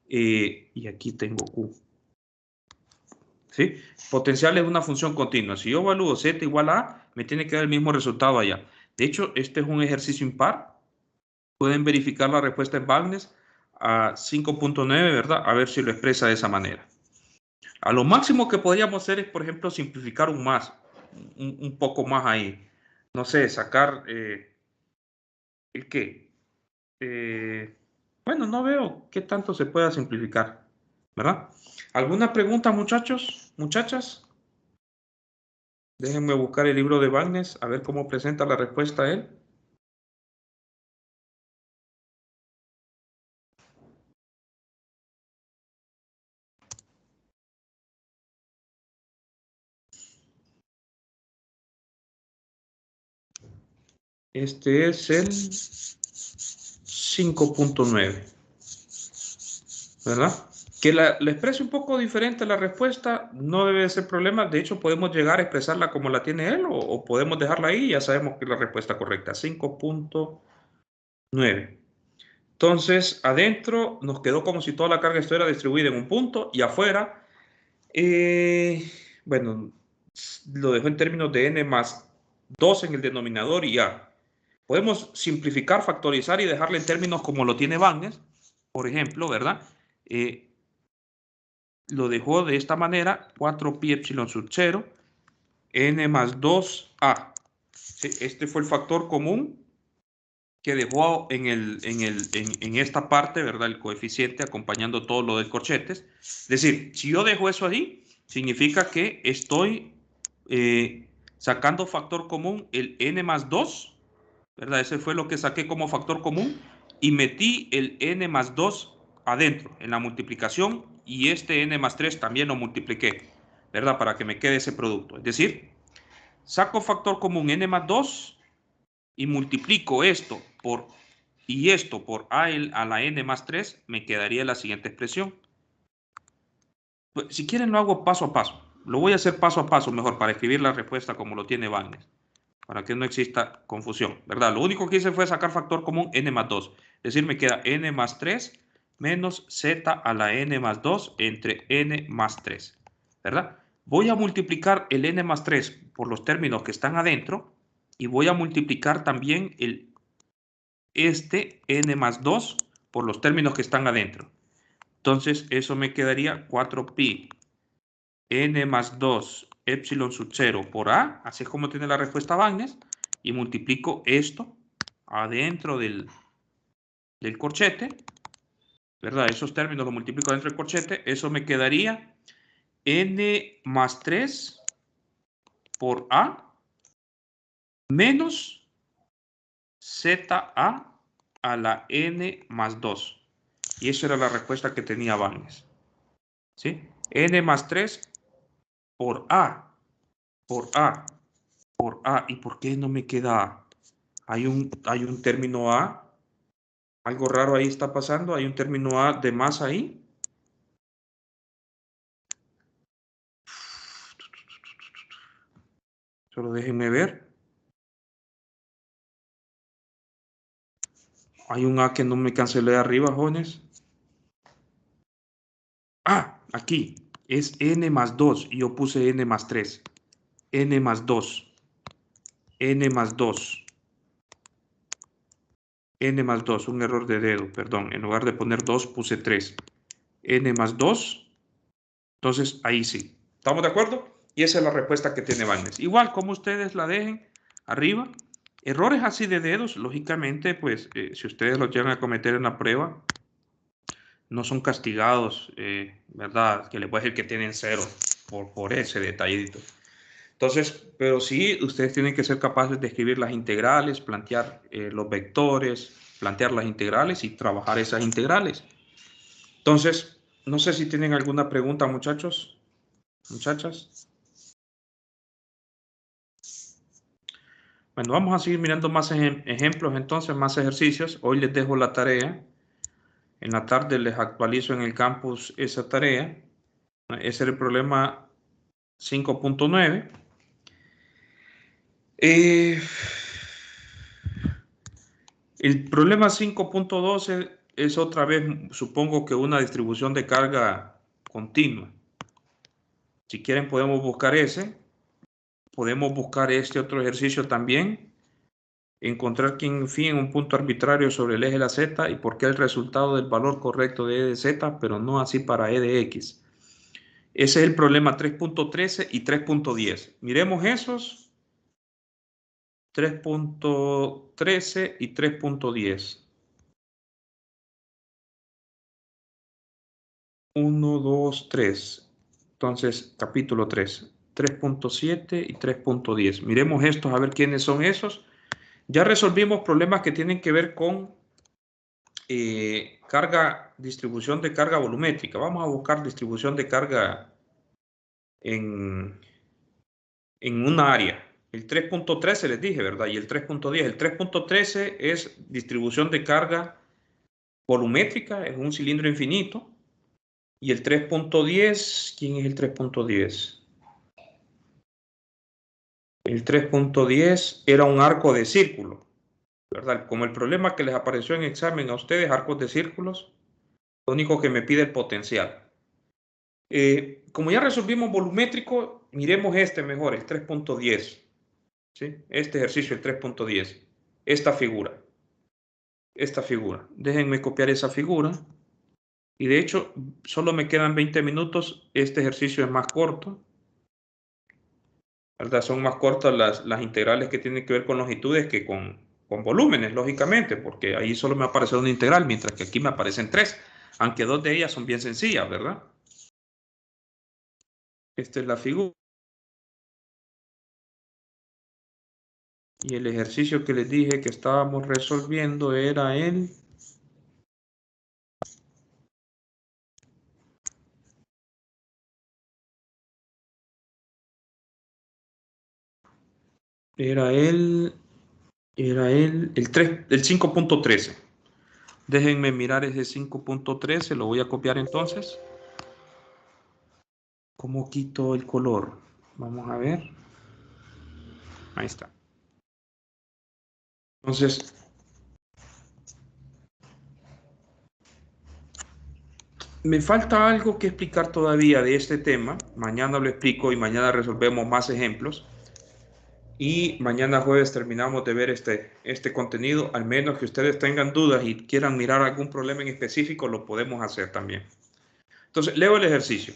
Y aquí tengo Q. ¿Sí? Potencial es una función continua. Si yo evalúo z igual a A, me tiene que dar el mismo resultado allá. De hecho, este es un ejercicio impar. Pueden verificar la respuesta en Bagnes a 5.9, ¿verdad? A ver si lo expresa de esa manera. A lo máximo que podríamos hacer es, por ejemplo, simplificar un poco más ahí. No sé, sacar el qué. Bueno, no veo qué tanto se pueda simplificar, ¿verdad? ¿Alguna pregunta, muchachos? ¿Muchachas? Déjenme buscar el libro de Bagnes a ver cómo presenta la respuesta a él. Este es el 5.9, ¿verdad? Que la exprese un poco diferente la respuesta no debe ser problema. De hecho, podemos llegar a expresarla como la tiene él o podemos dejarla ahí y ya sabemos que es la respuesta correcta. 5.9. Entonces, adentro nos quedó como si toda la carga estuviera distribuida en un punto y afuera, bueno, lo dejó en términos de n más 2 en el denominador y a. Podemos simplificar, factorizar y dejarle en términos como lo tiene Bagnes, por ejemplo, ¿verdad? Lo dejó de esta manera, 4pi epsilon sub 0, n más 2a. ¿Sí? Este fue el factor común que dejó en esta parte, ¿verdad? El coeficiente acompañando todo lo de corchetes. Es decir, si yo dejo eso ahí, significa que estoy sacando factor común el n más 2, ¿verdad? Ese fue lo que saqué como factor común y metí el n más 2 adentro en la multiplicación y este n más 3 también lo multipliqué, ¿verdad? Para que me quede ese producto. Es decir, saco factor común n más 2 y multiplico esto por a la n más 3, me quedaría la siguiente expresión. Pues, si quieren lo hago paso a paso. Lo voy a hacer paso a paso mejor para escribir la respuesta como lo tiene Bagnes, para que no exista confusión, ¿verdad? Lo único que hice fue sacar factor común n más 2. Es decir, me queda n más 3 menos z a la n más 2 entre n más 3, ¿verdad? Voy a multiplicar el n más 3 por los términos que están adentro y voy a multiplicar también n más 2 por los términos que están adentro. Entonces, eso me quedaría 4pi n más 2 epsilon sub 0 por a, así es como tiene la respuesta Bagnes, y multiplico esto adentro del corchete, ¿verdad? Esos términos los multiplico dentro del corchete, eso me quedaría n más 3 por a menos za a la n más 2. Y esa era la respuesta que tenía Bagnes. ¿Sí? N más 3 por A, por A, por A. ¿Y por qué no me queda A? Hay un término A. Algo raro ahí está pasando. Hay un término A de más ahí. Solo déjenme ver. Hay un A que no me cancelé arriba, jóvenes. Ah, aquí. Es N más 2 y yo puse N más 3. N más 2. N más 2. N más 2. Un error de dedo, perdón. En lugar de poner 2 puse 3. N más 2. Entonces, ahí sí. ¿Estamos de acuerdo? Y esa es la respuesta que tiene Bagnes. Igual, como ustedes la dejen arriba. Errores así de dedos, lógicamente, pues, si ustedes los llegan a cometer en la prueba, no son castigados, ¿verdad? Que les voy a decir que tienen 0 por ese detallito. Entonces, pero sí, ustedes tienen que ser capaces de escribir las integrales, plantear los vectores, plantear las integrales y trabajar esas integrales. Entonces, no sé si tienen alguna pregunta, muchachos, muchachas. Bueno, vamos a seguir mirando más ejemplos, entonces, más ejercicios. Hoy les dejo la tarea. En la tarde les actualizo en el campus esa tarea. Ese es el problema 5.9. El problema 5.12 es otra vez, supongo que una distribución de carga continua. Si quieren podemos buscar ese. Podemos buscar este otro ejercicio también. Encontrar quién en un punto arbitrario sobre el eje de la z y por qué el resultado del valor correcto de e de z, pero no así para e de x. Ese es el problema 3.13 y 3.10. Miremos esos. 3.13 y 3.10. 1, 2, 3. Entonces, capítulo 3. 3.7 y 3.10. Miremos estos a ver quiénes son esos. Ya resolvimos problemas que tienen que ver con distribución de carga volumétrica. Vamos a buscar distribución de carga en una área. El 3.13 les dije, ¿verdad? Y el 3.10. El 3.13 es distribución de carga volumétrica, es un cilindro infinito. Y el 3.10, ¿quién es el 3.10? El 3.10 era un arco de círculo, ¿verdad? Como el problema que les apareció en examen a ustedes, arcos de círculos, lo único que me pide el potencial. Como ya resolvimos volumétrico, miremos este mejor, el 3.10. ¿Sí? Este ejercicio, el 3.10. esta figura. Esta figura. Déjenme copiar esa figura. Y de hecho, solo me quedan 20 minutos. Este ejercicio es más corto. ¿Verdad? Son más cortas las integrales que tienen que ver con longitudes que con volúmenes, lógicamente, porque ahí solo me aparece una integral, mientras que aquí me aparecen 3, aunque 2 de ellas son bien sencillas, ¿verdad? Esta es la figura. Y el ejercicio que les dije que estábamos resolviendo era el 5.13. Déjenme mirar ese 5.13, lo voy a copiar entonces. ¿Cómo quito el color? Vamos a ver. Ahí está. Entonces, me falta algo que explicar todavía de este tema. Mañana lo explico y mañana resolvemos más ejemplos. Y mañana jueves terminamos de ver este contenido. Al menos que ustedes tengan dudas y quieran mirar algún problema en específico, lo podemos hacer también. Entonces, leo el ejercicio.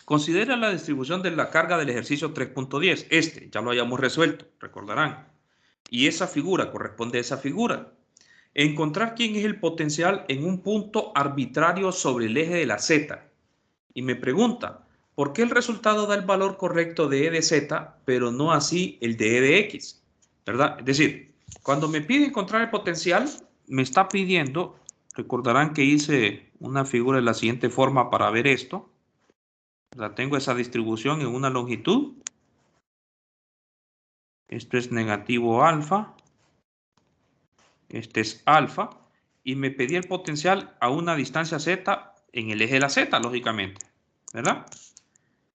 Considera la distribución de la carga del ejercicio 3.10. Ya lo hayamos resuelto, recordarán. Y esa figura corresponde a esa figura. Encontrar quién es el potencial en un punto arbitrario sobre el eje de la Z. Y me pregunta, ¿por qué el resultado da el valor correcto de E de Z, pero no así el de E de X? ¿Verdad? Es decir, cuando me pide encontrar el potencial, me está pidiendo, recordarán que hice una figura de la siguiente forma para ver esto. Tengo esa distribución en una longitud. Esto es negativo alfa. Este es alfa. Y me pedí el potencial a una distancia Z en el eje de la Z, lógicamente. ¿Verdad?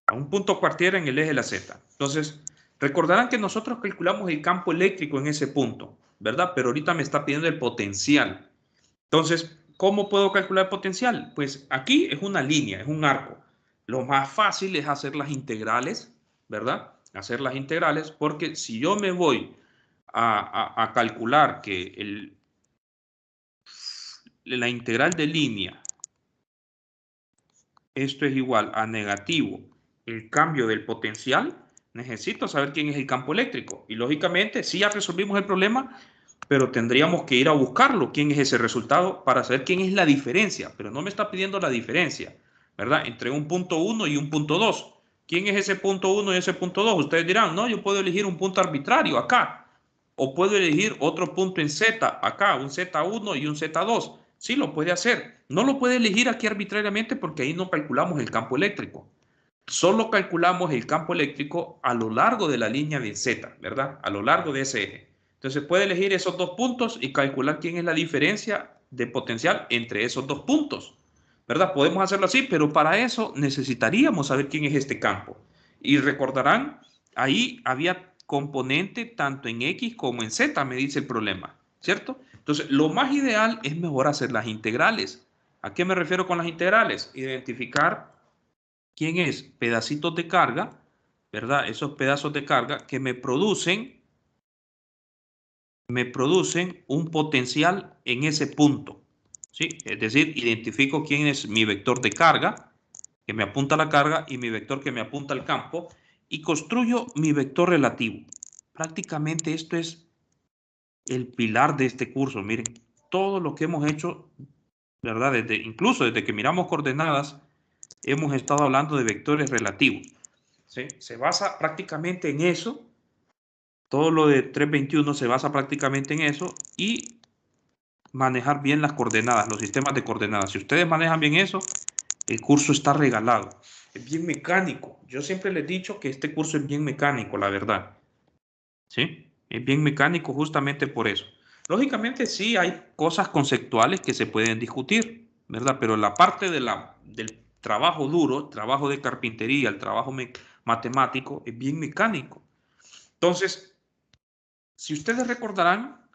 A un punto cualquiera en el eje de la Z. Entonces, recordarán que nosotros calculamos el campo eléctrico en ese punto, ¿verdad? Pero ahorita me está pidiendo el potencial. Entonces, ¿cómo puedo calcular el potencial? Pues aquí es una línea, es un arco. Lo más fácil es hacer las integrales, ¿verdad? Hacer las integrales, porque si yo me voy a calcular que la integral de línea, esto es igual a negativo el cambio del potencial, necesito saber quién es el campo eléctrico. Y lógicamente, sí ya resolvimos el problema, pero tendríamos que ir a buscarlo, quién es ese resultado, para saber quién es la diferencia. Pero no me está pidiendo la diferencia, ¿verdad? Entre un punto 1 y un punto 2. ¿Quién es ese punto 1 y ese punto 2? Ustedes dirán, no, yo puedo elegir un punto arbitrario acá. O puedo elegir otro punto en Z acá, un Z1 y un Z2. Sí, lo puede hacer. No lo puede elegir aquí arbitrariamente porque ahí no calculamos el campo eléctrico. Solo calculamos el campo eléctrico a lo largo de la línea de Z, ¿verdad? A lo largo de ese eje. Entonces puede elegir esos dos puntos y calcular quién es la diferencia de potencial entre esos dos puntos, ¿verdad? Podemos hacerlo así, pero para eso necesitaríamos saber quién es este campo. Y recordarán, ahí había componente tanto en X como en Z, me dice el problema, ¿cierto? Entonces, lo más ideal es mejor hacer las integrales. ¿A qué me refiero con las integrales? Identificar quién es pedacitos de carga, ¿verdad? Esos pedazos de carga que me producen un potencial en ese punto, ¿sí? Es decir, identifico quién es mi vector de carga, que me apunta a la carga, y mi vector que me apunta al campo, y construyo mi vector relativo. Prácticamente esto es el pilar de este curso. Miren, todo lo que hemos hecho, ¿verdad? Incluso desde que miramos coordenadas, hemos estado hablando de vectores relativos, ¿sí? Se basa prácticamente en eso. Todo lo de 321 se basa prácticamente en eso, y manejar bien las coordenadas, los sistemas de coordenadas. Si ustedes manejan bien eso, el curso está regalado. Es bien mecánico. Yo siempre les he dicho que este curso es bien mecánico, la verdad. ¿Sí? Es bien mecánico justamente por eso. Lógicamente sí hay cosas conceptuales que se pueden discutir, ¿verdad? Pero la parte del trabajo duro, trabajo de carpintería, el trabajo matemático, es bien mecánico. Entonces, si ustedes recordarán,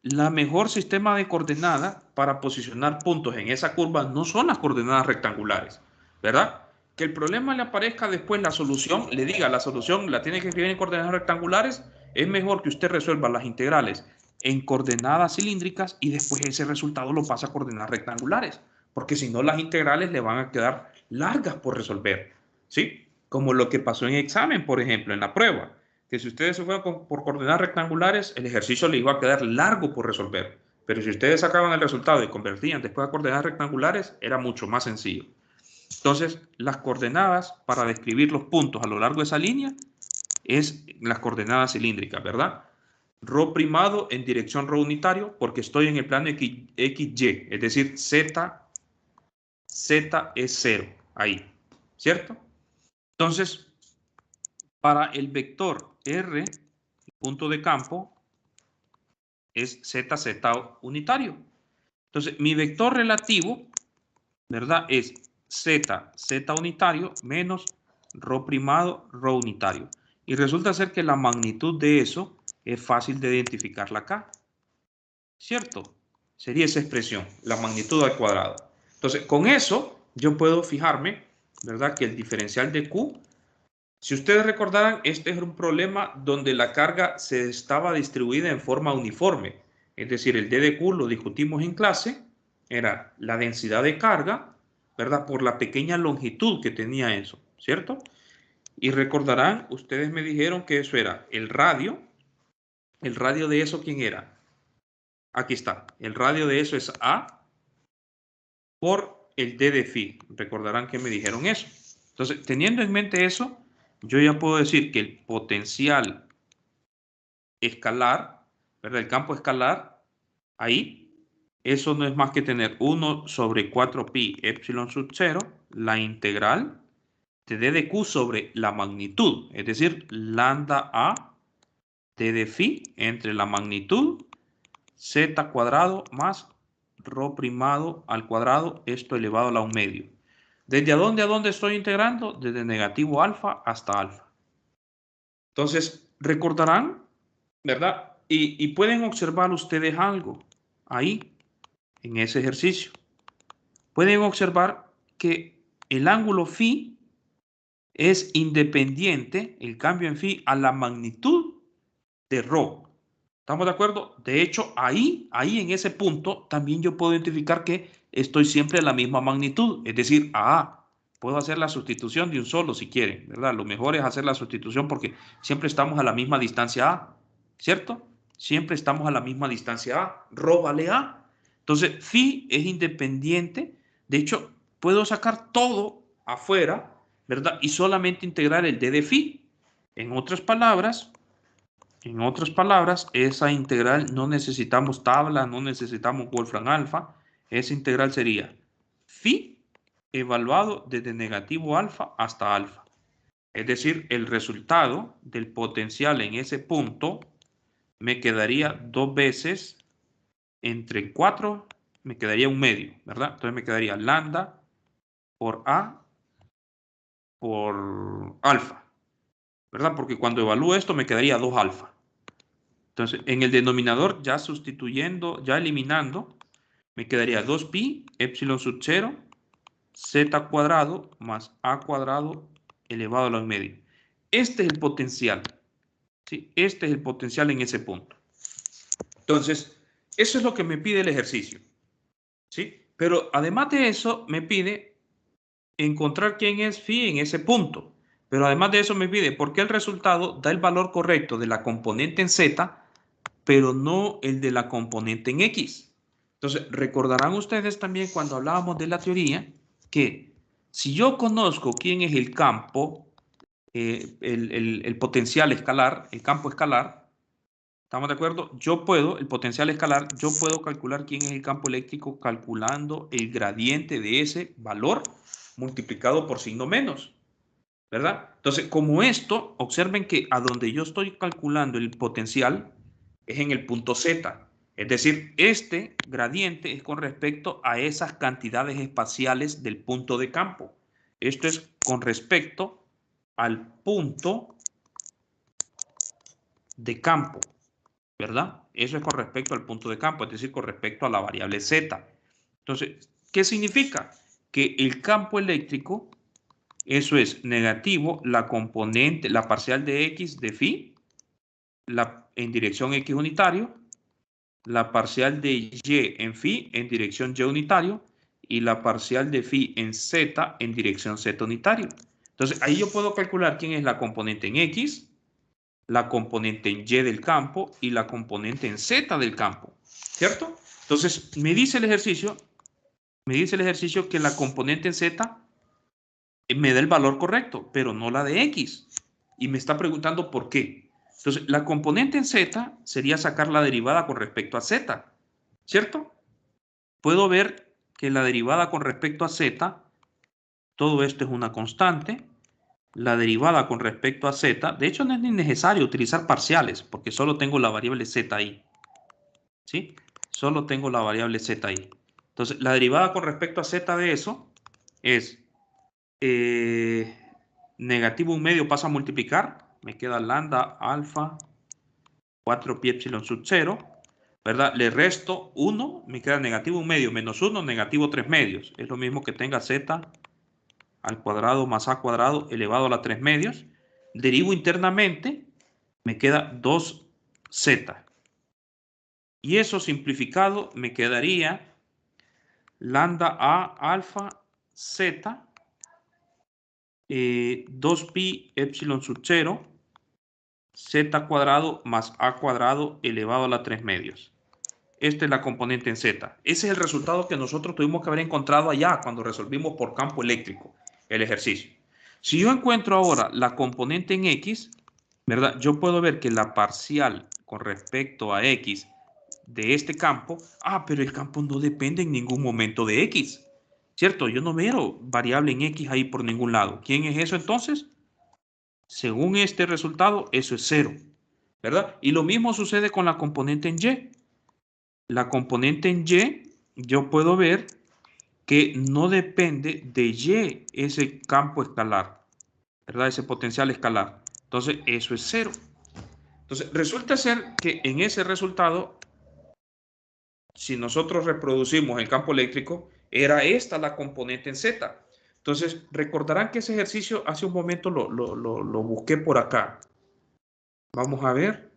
la mejor sistema de coordenadas para posicionar puntos en esa curva no son las coordenadas rectangulares, ¿verdad? Que el problema le aparezca después la solución, le diga la solución la tiene que escribir en coordenadas rectangulares, es mejor que usted resuelva las integrales en coordenadas cilíndricas y después ese resultado lo pasa a coordenadas rectangulares, porque si no las integrales le van a quedar largas por resolver, ¿sí? Como lo que pasó en examen, por ejemplo, en la prueba, que si ustedes se fueron por coordenadas rectangulares, el ejercicio le iba a quedar largo por resolver, pero si ustedes sacaban el resultado y convertían después a coordenadas rectangulares, era mucho más sencillo. Entonces, las coordenadas para describir los puntos a lo largo de esa línea es las coordenadas cilíndricas, ¿verdad? Rho primado en dirección rho unitario porque estoy en el plano XY, es decir, Z es 0, ahí, ¿cierto? Entonces, para el vector R, punto de campo, es Z unitario. Entonces, mi vector relativo, ¿verdad? Es Z unitario menos rho primado, rho unitario. Y resulta ser que la magnitud de eso es fácil de identificarla acá. ¿Cierto? Sería esa expresión, la magnitud al cuadrado. Entonces, con eso yo puedo fijarme, ¿verdad? Que el diferencial de Q, si ustedes recordarán, este es un problema donde la carga se estaba distribuida en forma uniforme. Es decir, el D de Q lo discutimos en clase, era la densidad de carga, ¿verdad? Por la pequeña longitud que tenía eso, ¿cierto? Y recordarán, ustedes me dijeron que eso era el radio de eso, ¿quién era? Aquí está, el radio de eso es A por el D de phi. Recordarán que me dijeron eso. Entonces, teniendo en mente eso, yo ya puedo decir que el potencial escalar, ¿verdad? El campo escalar, ahí, eso no es más que tener 1 sobre 4 pi epsilon sub 0, la integral de D de Q sobre la magnitud, es decir, lambda A D de phi entre la magnitud z cuadrado más rho primado al cuadrado, esto elevado a la 1 medio. ¿Desde a dónde estoy integrando? Desde negativo alfa hasta alfa. Entonces, recordarán, ¿verdad? Y pueden observar ustedes algo ahí, en ese ejercicio. Pueden observar que el ángulo phi es independiente, el cambio en phi, a la magnitud de rho. ¿Estamos de acuerdo? De hecho, ahí en ese punto, también yo puedo identificar que estoy siempre a la misma magnitud. Es decir, puedo hacer la sustitución de un solo si quieren, ¿verdad? Lo mejor es hacer la sustitución porque siempre estamos a la misma distancia A, ¿cierto? Siempre estamos a la misma distancia A. Rho vale A. Entonces, phi es independiente. De hecho, puedo sacar todo afuera, ¿verdad? Y solamente integrar el D de phi. En otras palabras, esa integral no necesitamos tabla, no necesitamos Wolfram alfa. Esa integral sería phi evaluado desde negativo alfa hasta alfa. Es decir, el resultado del potencial en ese punto me quedaría 2 veces entre 4, me quedaría 1 medio, ¿verdad? Entonces me quedaría lambda por A por alfa, ¿verdad? Porque cuando evalúo esto me quedaría 2 alfa. Entonces, en el denominador, ya sustituyendo, ya eliminando, me quedaría 2pi epsilon sub 0 z cuadrado más a cuadrado elevado a la 1 medio. Este es el potencial. ¿Sí? Este es el potencial en ese punto. Entonces, eso es lo que me pide el ejercicio. ¿Sí? Pero además de eso, me pide encontrar quién es phi en ese punto. Pero además de eso, me pide por qué el resultado da el valor correcto de la componente en z, pero no el de la componente en X. Entonces, recordarán ustedes también cuando hablábamos de la teoría que si yo conozco quién es el campo, el potencial escalar, el campo escalar, ¿estamos de acuerdo? El potencial escalar, yo puedo calcular quién es el campo eléctrico calculando el gradiente de ese valor multiplicado por signo menos, ¿verdad? Entonces, como esto, observen que a donde yo estoy calculando el potencial, es en el punto Z. Es decir, este gradiente es con respecto a esas cantidades espaciales del punto de campo. Esto es con respecto al punto de campo, ¿verdad? Eso es con respecto al punto de campo, es decir, con respecto a la variable Z. Entonces, ¿qué significa? Que el campo eléctrico, eso es negativo, la componente, la parcial de X de phi, en dirección X unitario, la parcial de Y en phi en dirección Y unitario y la parcial de phi en Z en dirección Z unitario. Entonces, ahí yo puedo calcular quién es la componente en X, la componente en Y del campo y la componente en Z del campo, ¿cierto? Entonces, me dice el ejercicio que la componente en Z me da el valor correcto, pero no la de X. Y me está preguntando por qué. Entonces, la componente en Z sería sacar la derivada con respecto a Z, ¿cierto? Puedo ver que la derivada con respecto a Z, todo esto es una constante. La derivada con respecto a Z, de hecho no es ni necesario utilizar parciales, porque solo tengo la variable Z ahí. ¿Sí? Solo tengo la variable Z ahí. Entonces, la derivada con respecto a Z de eso es negativo 1/2 pasa a multiplicar, me queda lambda alfa 4 pi epsilon sub 0, ¿verdad? Le resto 1, me queda negativo 1/2 menos 1, negativo 3/2. Es lo mismo que tenga z al cuadrado más a cuadrado elevado a la 3/2. Derivo internamente, me queda 2z. Y eso simplificado me quedaría lambda a alfa z 2pi epsilon sub 0 z cuadrado más a cuadrado elevado a la 3/2. Esta es la componente en z. Ese es el resultado que nosotros tuvimos que haber encontrado allá cuando resolvimos por campo eléctrico el ejercicio. Si yo encuentro ahora la componente en x, ¿verdad? Yo puedo ver que la parcial con respecto a x de este campo, pero el campo no depende en ningún momento de x, ¿cierto? Yo no veo variable en x ahí por ningún lado. ¿Quién es eso entonces? Según este resultado, eso es 0, ¿verdad? Y lo mismo sucede con la componente en y. La componente en y, yo puedo ver que no depende de y ese campo escalar, ¿verdad? Ese potencial escalar. Entonces, eso es 0. Entonces, resulta ser que en ese resultado, si nosotros reproducimos el campo eléctrico, era esta la componente en Z. Entonces, recordarán que ese ejercicio hace un momento lo busqué por acá. Vamos a ver.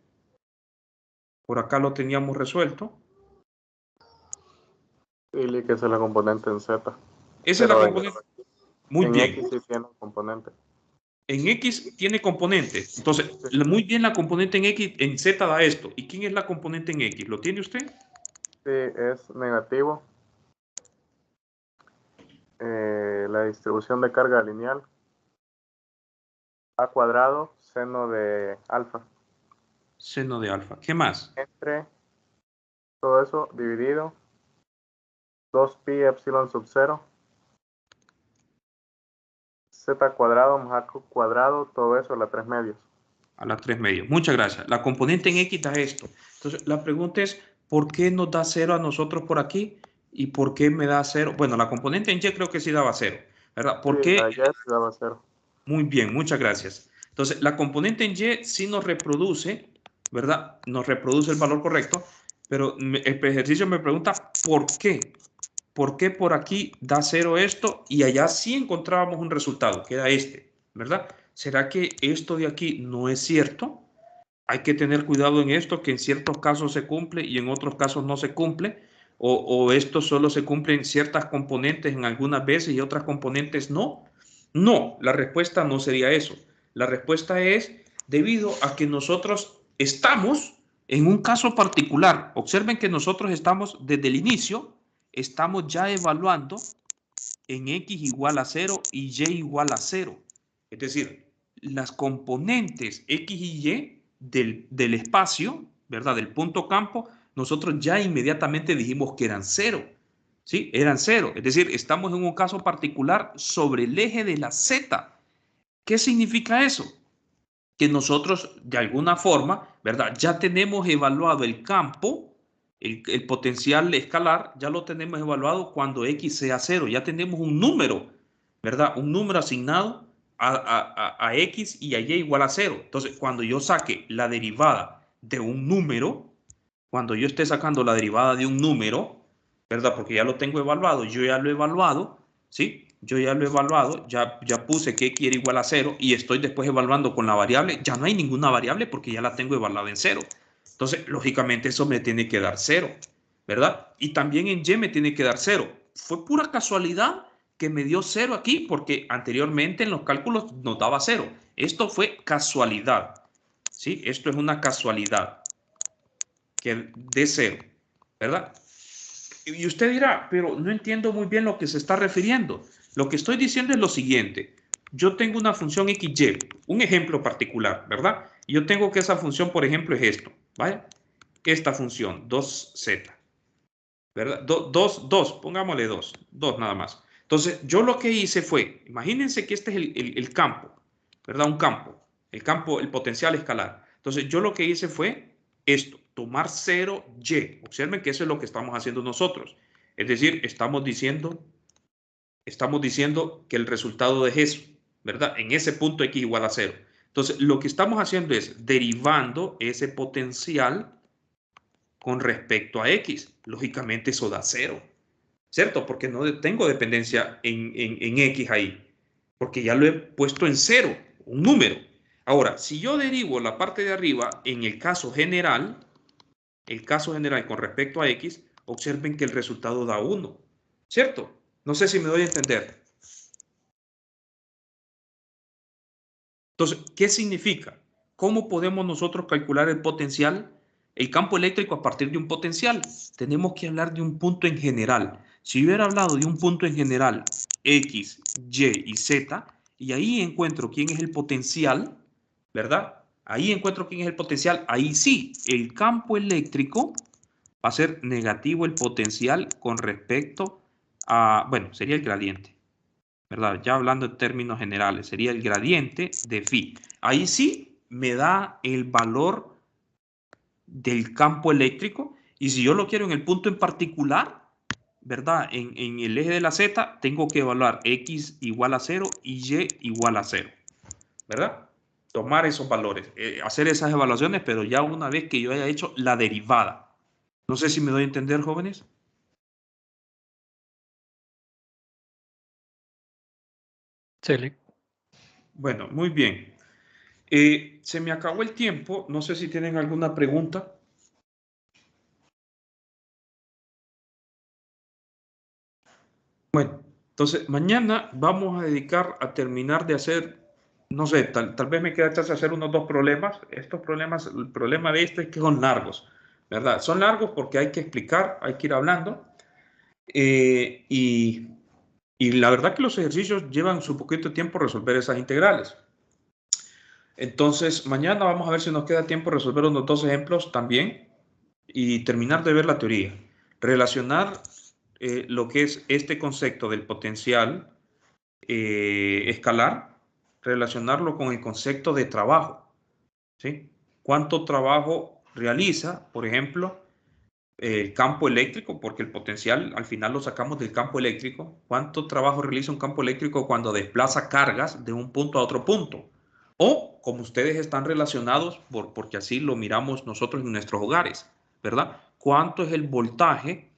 Por acá lo teníamos resuelto. Sí, que esa es la componente en Z. Esa es la componente. Muy bien. En X sí tiene componente. En X tiene componente. Entonces, muy bien la componente en X, en Z da esto. ¿Y quién es la componente en X? ¿Lo tiene usted? Sí, es negativo. La distribución de carga lineal. A cuadrado, seno de alfa. Seno de alfa. ¿Qué más? Entre todo eso dividido 2pi epsilon sub 0 z cuadrado más a cuadrado, todo eso a la 3/2. A la 3/2. Muchas gracias. La componente en X da esto. Entonces, la pregunta es, ¿por qué nos da 0 a nosotros por aquí? ¿Y por qué me da 0? Bueno, la componente en Y creo que sí daba 0, ¿verdad? ¿Por qué? La Y sí daba 0. Muy bien, muchas gracias. Entonces, la componente en Y sí nos reproduce, ¿verdad? Nos reproduce el valor correcto, pero el ejercicio me pregunta ¿por qué? ¿Por qué por aquí da 0 esto y allá sí encontrábamos un resultado, que era este, ¿verdad? ¿Será que esto de aquí no es cierto? Hay que tener cuidado en esto, que en ciertos casos se cumple y en otros casos no se cumple, o esto solo se cumple en ciertas componentes en algunas veces y otras componentes no. No, la respuesta no sería eso. La respuesta es debido a que nosotros estamos en un caso particular. Observen que nosotros estamos desde el inicio, estamos ya evaluando en x igual a 0 y y igual a 0. Es decir, las componentes x y y del espacio, ¿verdad? Del punto campo, nosotros ya inmediatamente dijimos que eran 0. ¿Sí? Eran 0. Es decir, estamos en un caso particular sobre el eje de la z. ¿Qué significa eso? Que nosotros, de alguna forma, ¿verdad? Ya tenemos evaluado el campo, el potencial escalar, ya lo tenemos evaluado cuando x sea 0. Ya tenemos un número, ¿verdad? Un número asignado a x y a y igual a 0. Entonces, cuando yo saque la derivada de un número, cuando yo esté sacando la derivada de un número, ¿verdad? Porque ya lo tengo evaluado, yo ya lo he evaluado, ¿sí? yo ya lo he evaluado, ya puse que x era igual a 0 y estoy después evaluando con la variable, ya no hay ninguna variable porque ya la tengo evaluada en 0. Entonces, lógicamente eso me tiene que dar 0, ¿verdad? Y también en y me tiene que dar 0. Fue pura casualidad que me dio 0 aquí porque anteriormente en los cálculos nos daba 0. Esto fue casualidad, ¿sí? Esto es una casualidad que de 0, ¿verdad? Y usted dirá, pero no entiendo muy bien lo que se está refiriendo. Lo que estoy diciendo es lo siguiente. Yo tengo una función XY, un ejemplo particular, ¿verdad? Yo tengo que esa función, por ejemplo, es esto, ¿vale? Esta función, 2z, ¿verdad? 2, pongámosle 2 nada más. Entonces, yo lo que hice fue, imagínense que este es el campo, ¿verdad? Un campo, el potencial escalar. Entonces, yo lo que hice fue esto, tomar 0y. Observen que eso es lo que estamos haciendo nosotros. Es decir, estamos diciendo que el resultado es eso, ¿verdad? En ese punto x igual a 0. Entonces, lo que estamos haciendo es derivando ese potencial con respecto a x. Lógicamente eso da 0, ¿cierto? Porque no tengo dependencia en x ahí, porque ya lo he puesto en 0, un número. Ahora, si yo derivo la parte de arriba en el caso general con respecto a x, observen que el resultado da 1, ¿cierto? No sé si me doy a entender. Entonces, ¿qué significa? ¿Cómo podemos nosotros calcular el potencial? El campo eléctrico a partir de un potencial. Tenemos que hablar de un punto en general. Si yo hubiera hablado de un punto en general, X, Y y Z, y ahí encuentro quién es el potencial, ¿verdad? Ahí encuentro quién es el potencial. Ahí sí, el campo eléctrico va a ser negativo el potencial con respecto a, bueno, sería el gradiente, ¿verdad? Ya hablando en términos generales, sería el gradiente de phi. Ahí sí me da el valor del campo eléctrico y si yo lo quiero en el punto en particular, ¿verdad? En el eje de la z tengo que evaluar x igual a 0 y y igual a 0, ¿verdad? Tomar esos valores, hacer esas evaluaciones, pero ya una vez que yo haya hecho la derivada. No sé si me doy a entender, jóvenes. Sí. Bueno, muy bien. Se me acabó el tiempo. No sé si tienen alguna pregunta. Bueno, entonces mañana vamos a dedicar a terminar de hacer, no sé, tal vez me queda chance de hacer unos 2 problemas. Estos problemas, el problema de este es que son largos, ¿verdad? Son largos porque hay que explicar, hay que ir hablando. Y la verdad que los ejercicios llevan su poquito tiempo resolver esas integrales. Entonces, mañana vamos a ver si nos queda tiempo resolver unos 2 ejemplos también y terminar de ver la teoría. Relacionar lo que es este concepto del potencial escalar, relacionarlo con el concepto de trabajo, ¿sí? ¿Cuánto trabajo realiza, por ejemplo, el campo eléctrico? Porque el potencial al final lo sacamos del campo eléctrico. ¿Cuánto trabajo realiza un campo eléctrico cuando desplaza cargas de un punto a otro punto? O como ustedes están relacionados, porque así lo miramos nosotros en nuestros hogares, ¿verdad? ¿Cuánto es el voltaje?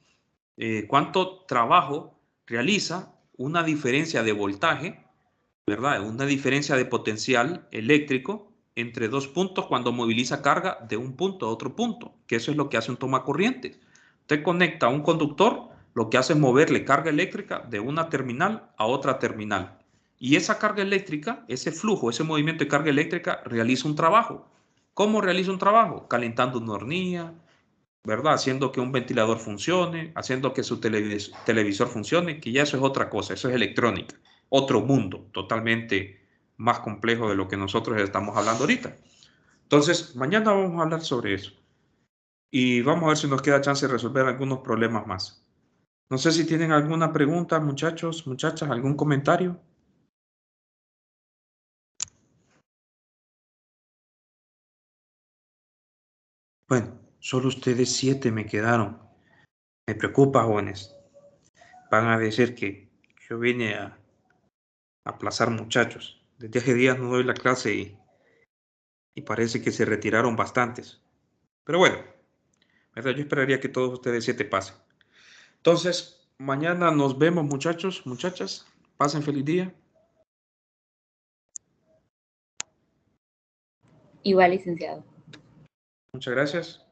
¿Cuánto trabajo realiza una diferencia de voltaje, ¿verdad? Una diferencia de potencial eléctrico entre dos puntos cuando moviliza carga de un punto a otro punto, que eso es lo que hace un tomacorriente. Usted conecta a un conductor, lo que hace es moverle carga eléctrica de una terminal a otra terminal. Y esa carga eléctrica, ese flujo, ese movimiento de carga eléctrica realiza un trabajo. ¿Cómo realiza un trabajo? Calentando una hornilla, ¿verdad? Haciendo que un ventilador funcione, haciendo que su televisor funcione, que ya eso es otra cosa, eso es electrónica, otro mundo totalmente más complejo de lo que nosotros estamos hablando ahorita. Entonces, mañana vamos a hablar sobre eso y vamos a ver si nos queda chance de resolver algunos problemas más. No sé si tienen alguna pregunta, muchachos, muchachas, algún comentario. Bueno, solo ustedes 7 me quedaron. Me preocupa, jóvenes. Van a decir que yo vine a aplazar muchachos. Desde hace días no doy la clase y parece que se retiraron bastantes. Pero bueno, ¿verdad? Yo esperaría que todos ustedes 7 pasen. Entonces, mañana nos vemos, muchachos, muchachas. Pasen feliz día. Igual, licenciado. Muchas gracias.